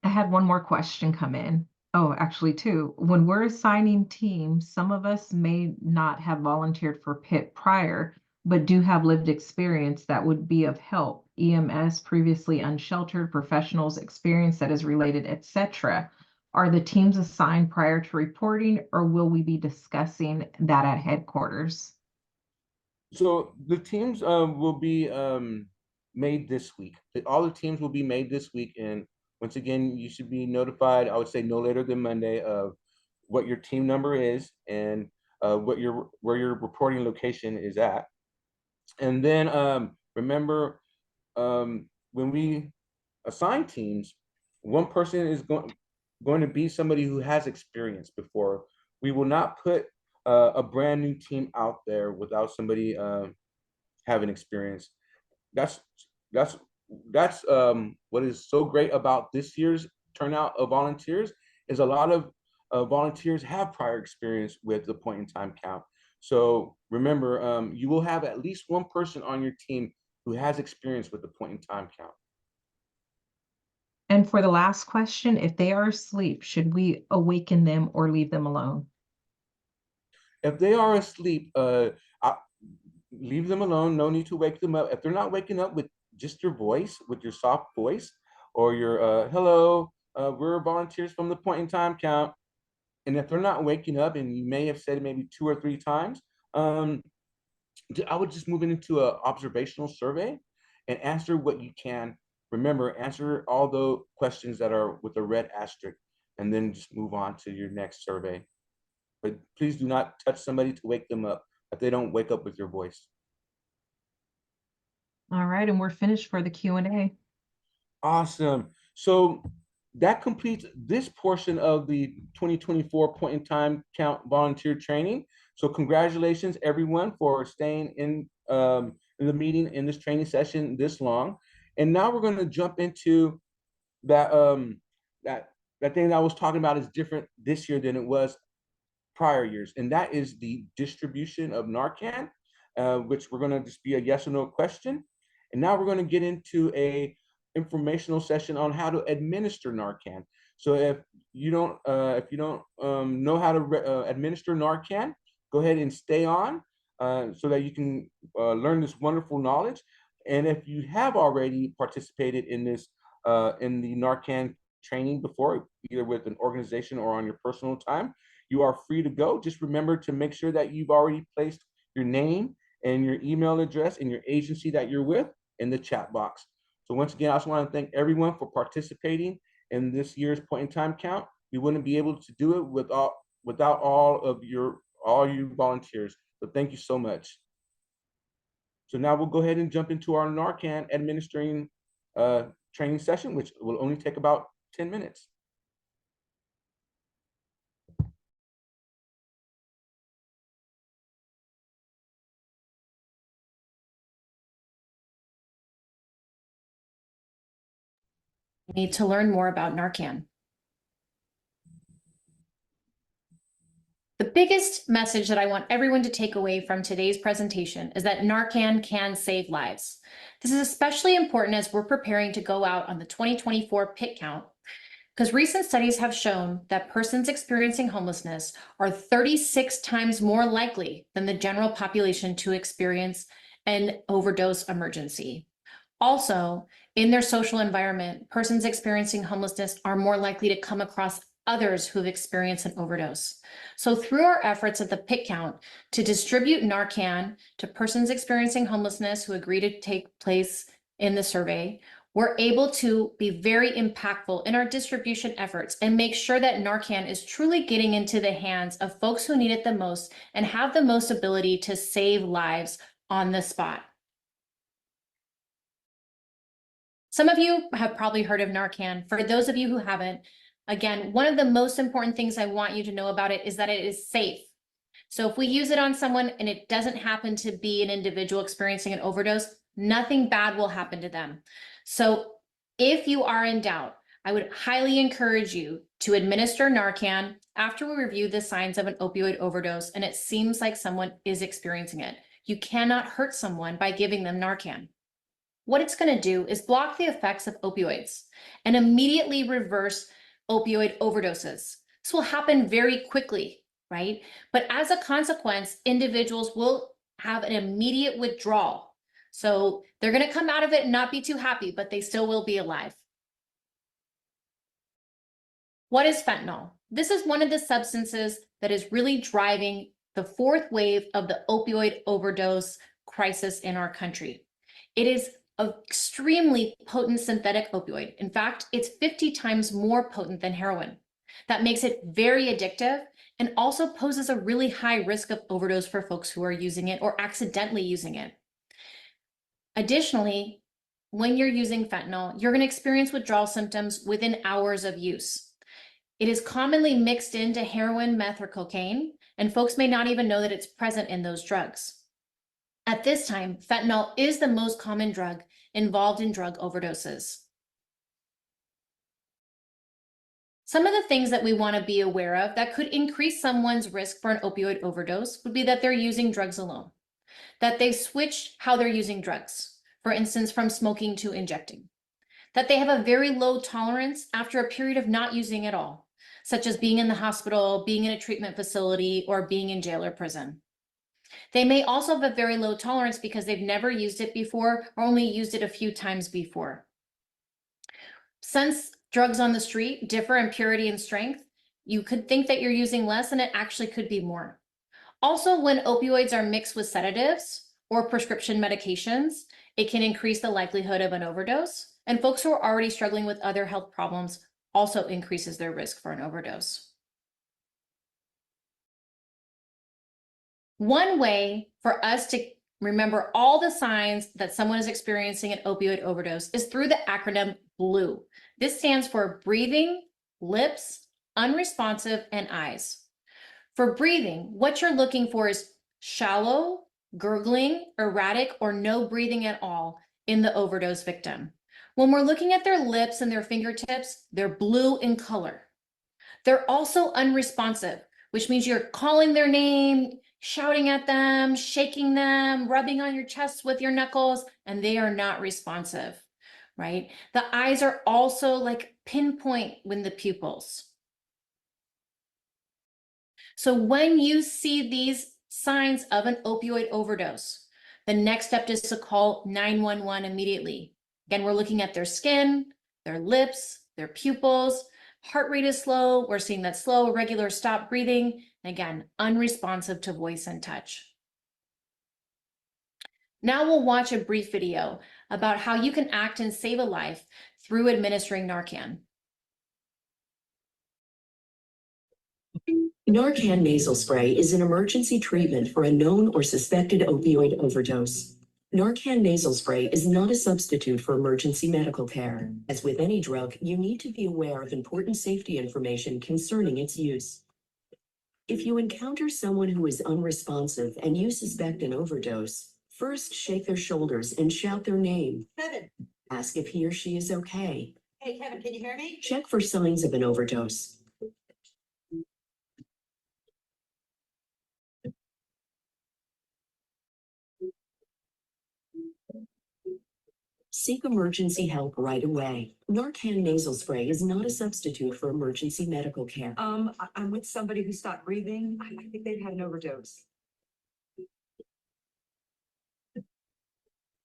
I had one more question come in. Oh, actually, two. When we're assigning teams, some of us may not have volunteered for PIT prior, but do have lived experience that would be of help. EMS, previously unsheltered, professionals, experience that is related, etc. Are the teams assigned prior to reporting, or will we be discussing that at headquarters? So the teams will be made this week. All the teams will be made this week, and once again, you should be notified. I would say no later than Monday of what your team number is and where your reporting location is at. And then remember, when we assign teams, one person is going to be somebody who has experience before. We will not put a brand new team out there without somebody having experience. That's that's that's what is so great about this year's turnout of volunteers is a lot of volunteers have prior experience with the point in time count. So remember, you will have at least one person on your team who has experience with the point in time count. And for the last question, if they are asleep, should we awaken them or leave them alone? If they are asleep, leave them alone. No need to wake them up. If they're not waking up with just your voice, with your soft voice, or your hello, we're volunteers from the point in time count. And if they're not waking up, and you may have said it maybe 2 or 3 times, I would just move into an observational survey and answer what you can. Remember, answer all the questions that are with a red asterisk, and then just move on to your next survey. But please do not touch somebody to wake them up if they don't wake up with your voice. All right, and we're finished for the Q&A. Awesome. So that completes this portion of the 2024 point in time count volunteer training. So congratulations everyone for staying in the meeting in this training session this long. And now we're going to jump into that that thing that I was talking about is different this year than it was prior years, and that is the distribution of Narcan, which we're going to just be a yes or no question. And now we're going to get into a informational session on how to administer Narcan. So if you don't know how to administer Narcan, go ahead and stay on so that you can learn this wonderful knowledge. And if you have already participated in this in the Narcan training before, either with an organization or on your personal time, you are free to go. Just remember to make sure that you've already placed your name and your email address and your agency that you're with in the chat box. So once again, I just want to thank everyone for participating in this year's point in time count. We wouldn't be able to do it without all you volunteers. So thank you so much. So now we'll go ahead and jump into our Narcan administering training session, which will only take about 10 minutes. Need to learn more about Narcan. The biggest message that I want everyone to take away from today's presentation is that Narcan can save lives. This is especially important as we're preparing to go out on the 2024 pit count, because recent studies have shown that persons experiencing homelessness are 36 times more likely than the general population to experience an overdose emergency. Also, in their social environment, persons experiencing homelessness are more likely to come across others who've experienced an overdose. So through our efforts at the pit count to distribute Narcan to persons experiencing homelessness who agree to take place in the survey, we're able to be very impactful in our distribution efforts and make sure that Narcan is truly getting into the hands of folks who need it the most and have the most ability to save lives on the spot. Some of you have probably heard of Narcan. For those of you who haven't, again, one of the most important things I want you to know about it is that it is safe. So if we use it on someone and it doesn't happen to be an individual experiencing an overdose, nothing bad will happen to them. So if you are in doubt, I would highly encourage you to administer Narcan after we review the signs of an opioid overdose and it seems like someone is experiencing it. You cannot hurt someone by giving them Narcan. What it's going to do is block the effects of opioids and immediately reverse opioid overdoses. This will happen very quickly, right? But as a consequence, individuals will have an immediate withdrawal. So they're going to come out of it and not be too happy, but they still will be alive. What is fentanyl? This is one of the substances that is really driving the fourth wave of the opioid overdose crisis in our country. It is an extremely potent synthetic opioid. In fact, it's 50 times more potent than heroin. That makes it very addictive and also poses a really high risk of overdose for folks who are using it or accidentally using it. Additionally, when you're using fentanyl, you're going to experience withdrawal symptoms within hours of use. It is commonly mixed into heroin, meth, or cocaine, and folks may not even know that it's present in those drugs. At this time, fentanyl is the most common drug involved in drug overdoses. Some of the things that we want to be aware of that could increase someone's risk for an opioid overdose would be that they're using drugs alone, that they switch how they're using drugs, for instance, from smoking to injecting, that they have a very low tolerance after a period of not using at all, such as being in the hospital, being in a treatment facility, or being in jail or prison. They may also have a very low tolerance because they've never used it before or only used it a few times before. Since drugs on the street differ in purity and strength, you could think that you're using less and it actually could be more. Also, when opioids are mixed with sedatives or prescription medications, it can increase the likelihood of an overdose. And folks who are already struggling with other health problems also increases their risk for an overdose. One way for us to remember all the signs that someone is experiencing an opioid overdose is through the acronym BLUE. This stands for breathing, lips, unresponsive, and eyes. For breathing, what you're looking for is shallow, gurgling, erratic, or no breathing at all in the overdose victim. When we're looking at their lips and their fingertips, they're blue in color. They're also unresponsive, which means you're calling their name, shouting at them, shaking them, rubbing on your chest with your knuckles, and they are not responsive, right? The eyes are also like pinpoint with the pupils. So when you see these signs of an opioid overdose, the next step is to call 911 immediately. Again, we're looking at their skin, their lips, their pupils. Heart rate is slow. We're seeing that slow, irregular stop breathing. Again, unresponsive to voice and touch. Now we'll watch a brief video about how you can act and save a life through administering Narcan. Narcan nasal spray is an emergency treatment for a known or suspected opioid overdose. Narcan nasal spray is not a substitute for emergency medical care. As with any drug, you need to be aware of important safety information concerning its use. If you encounter someone who is unresponsive and you suspect an overdose, first shake their shoulders and shout their name. Kevin. Ask if he or she is okay. Hey, Kevin, can you hear me? Check for signs of an overdose. Seek emergency help right away. Narcan nasal spray is not a substitute for emergency medical care. I'm with somebody who stopped breathing. I think they've had an overdose.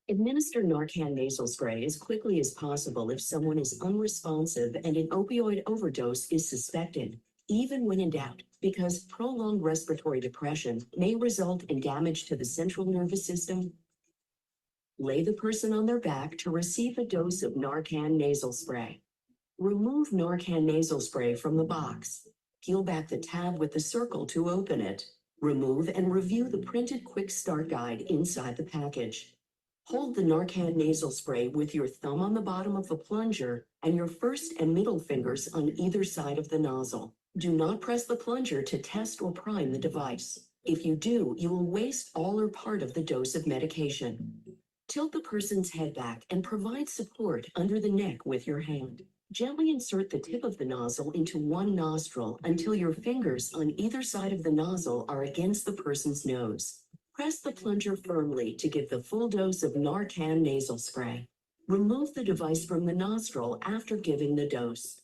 Administer Narcan nasal spray as quickly as possible if someone is unresponsive and an opioid overdose is suspected, even when in doubt, because prolonged respiratory depression may result in damage to the central nervous system. Lay the person on their back to receive a dose of Narcan nasal spray. Remove Narcan nasal spray from the box. Peel back the tab with the circle to open it. Remove and review the printed quick start guide inside the package. Hold the Narcan nasal spray with your thumb on the bottom of the plunger and your first and middle fingers on either side of the nozzle. Do not press the plunger to test or prime the device. If you do, you will waste all or part of the dose of medication. Tilt the person's head back and provide support under the neck with your hand. Gently insert the tip of the nozzle into one nostril until your fingers on either side of the nozzle are against the person's nose. Press the plunger firmly to give the full dose of Narcan nasal spray. Remove the device from the nostril after giving the dose.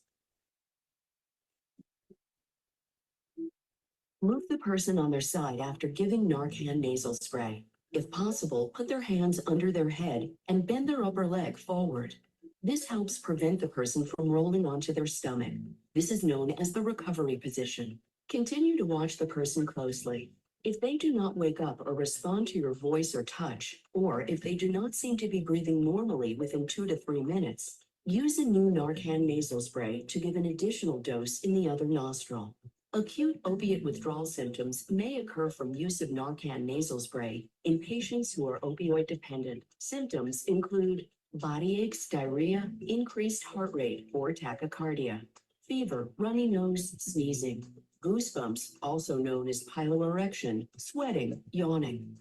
Move the person on their side after giving Narcan nasal spray. If possible, put their hands under their head and bend their upper leg forward. This helps prevent the person from rolling onto their stomach. This is known as the recovery position. Continue to watch the person closely. If they do not wake up or respond to your voice or touch, or if they do not seem to be breathing normally within 2 to 3 minutes, use a new Narcan nasal spray to give an additional dose in the other nostril. Acute opiate withdrawal symptoms may occur from use of Narcan nasal spray in patients who are opioid dependent. Symptoms include body aches, diarrhea, increased heart rate or tachycardia, fever, runny nose, sneezing, goosebumps, also known as piloerection, sweating, yawning,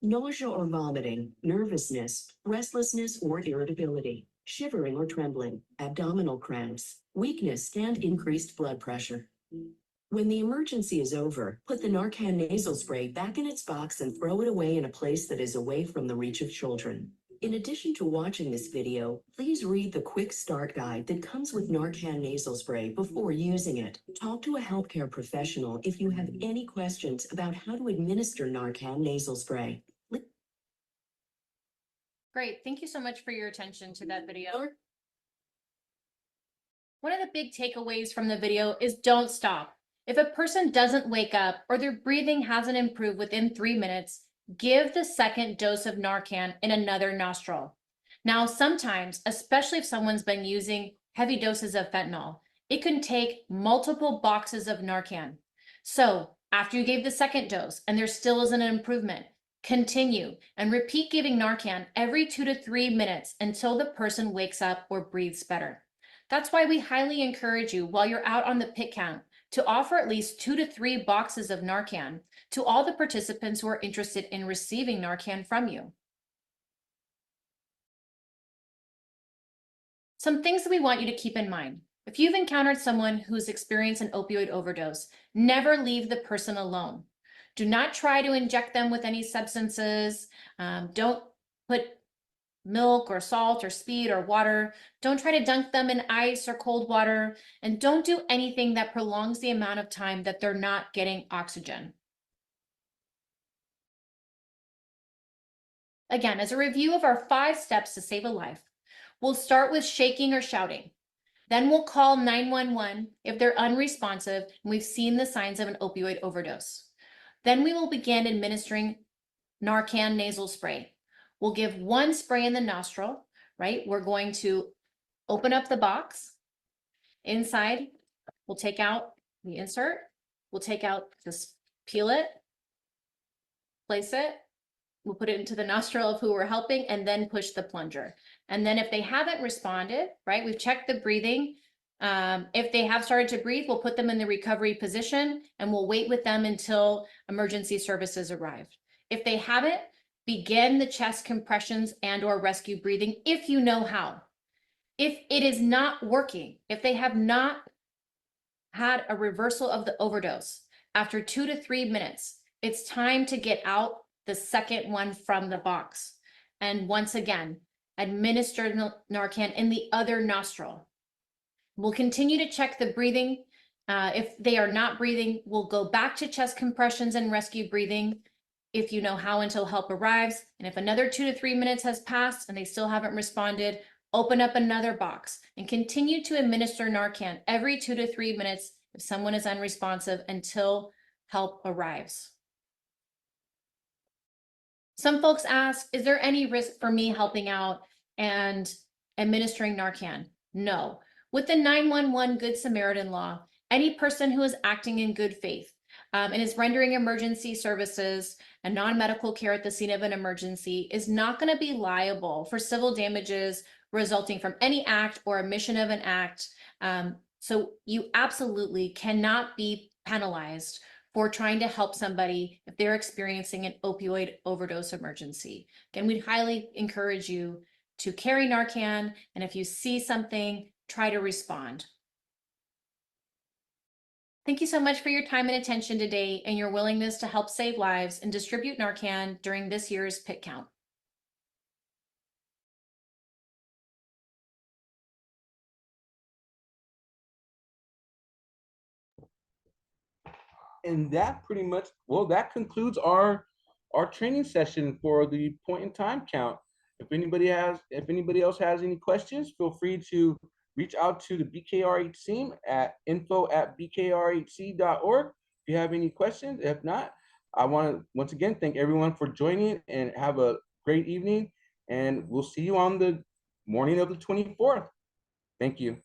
nausea or vomiting, nervousness, restlessness or irritability, shivering or trembling, abdominal cramps, weakness, and increased blood pressure. When the emergency is over, put the Narcan nasal spray back in its box and throw it away in a place that is away from the reach of children. In addition to watching this video, please read the quick start guide that comes with Narcan nasal spray before using it. Talk to a healthcare professional if you have any questions about how to administer Narcan nasal spray. Great. Thank you so much for your attention to that video. One of the big takeaways from the video is don't stop. If a person doesn't wake up or their breathing hasn't improved within 3 minutes, give the second dose of Narcan in another nostril. Now, sometimes, especially if someone's been using heavy doses of fentanyl, it can take multiple boxes of Narcan. So after you gave the second dose and there still isn't an improvement, continue and repeat giving Narcan every 2 to 3 minutes until the person wakes up or breathes better. That's why we highly encourage you while you're out on the pit count to offer at least 2 to 3 boxes of Narcan to all the participants who are interested in receiving Narcan from you. Some things that we want you to keep in mind. If you've encountered someone who's experienced an opioid overdose, never leave the person alone. Do not try to inject them with any substances. Don't put milk or salt or speed or water. Don't try to dunk them in ice or cold water. And don't do anything that prolongs the amount of time that they're not getting oxygen. Again, as a review of our 5 steps to save a life, we'll start with shaking or shouting. Then we'll call 911 if they're unresponsive and we've seen the signs of an opioid overdose. Then we will begin administering Narcan nasal spray. We'll give 1 spray in the nostril, right? We're going to open up the box. Inside, we'll take out the insert. We'll take out this, peel it, place it. We'll put it into the nostril of who we're helping and then push the plunger. And then if they haven't responded, right, we've checked the breathing. If they have started to breathe, we'll put them in the recovery position and we'll wait with them until emergency services arrive. If they haven't, begin the chest compressions and or rescue breathing if you know how. If it is not working, if they have not had a reversal of the overdose, after 2 to 3 minutes, it's time to get out the second one from the box. And once again, administer Narcan in the other nostril. We'll continue to check the breathing. If they are not breathing, we'll go back to chest compressions and rescue breathing if you know how until help arrives. And if another 2 to 3 minutes has passed and they still haven't responded, open up another box and continue to administer Narcan every 2 to 3 minutes if someone is unresponsive until help arrives. Some folks ask, is there any risk for me helping out and administering Narcan? No. With the 911 Good Samaritan law, any person who is acting in good faith and is rendering emergency services and non-medical care at the scene of an emergency is not going to be liable for civil damages resulting from any act or omission of an act. So you absolutely cannot be penalized for trying to help somebody if they're experiencing an opioid overdose emergency. Again, we'd highly encourage you to carry Narcan, and if you see something, try to respond. Thank you so much for your time and attention today and your willingness to help save lives and distribute Narcan during this year's pit count. And that pretty much, well, that concludes our training session for the point in time count. If anybody else has any questions, feel free to reach out to the BKRH team at info@bkrhc.org if you have any questions. If not, I want to once again thank everyone for joining and have a great evening. And we'll see you on the morning of the 24th. Thank you.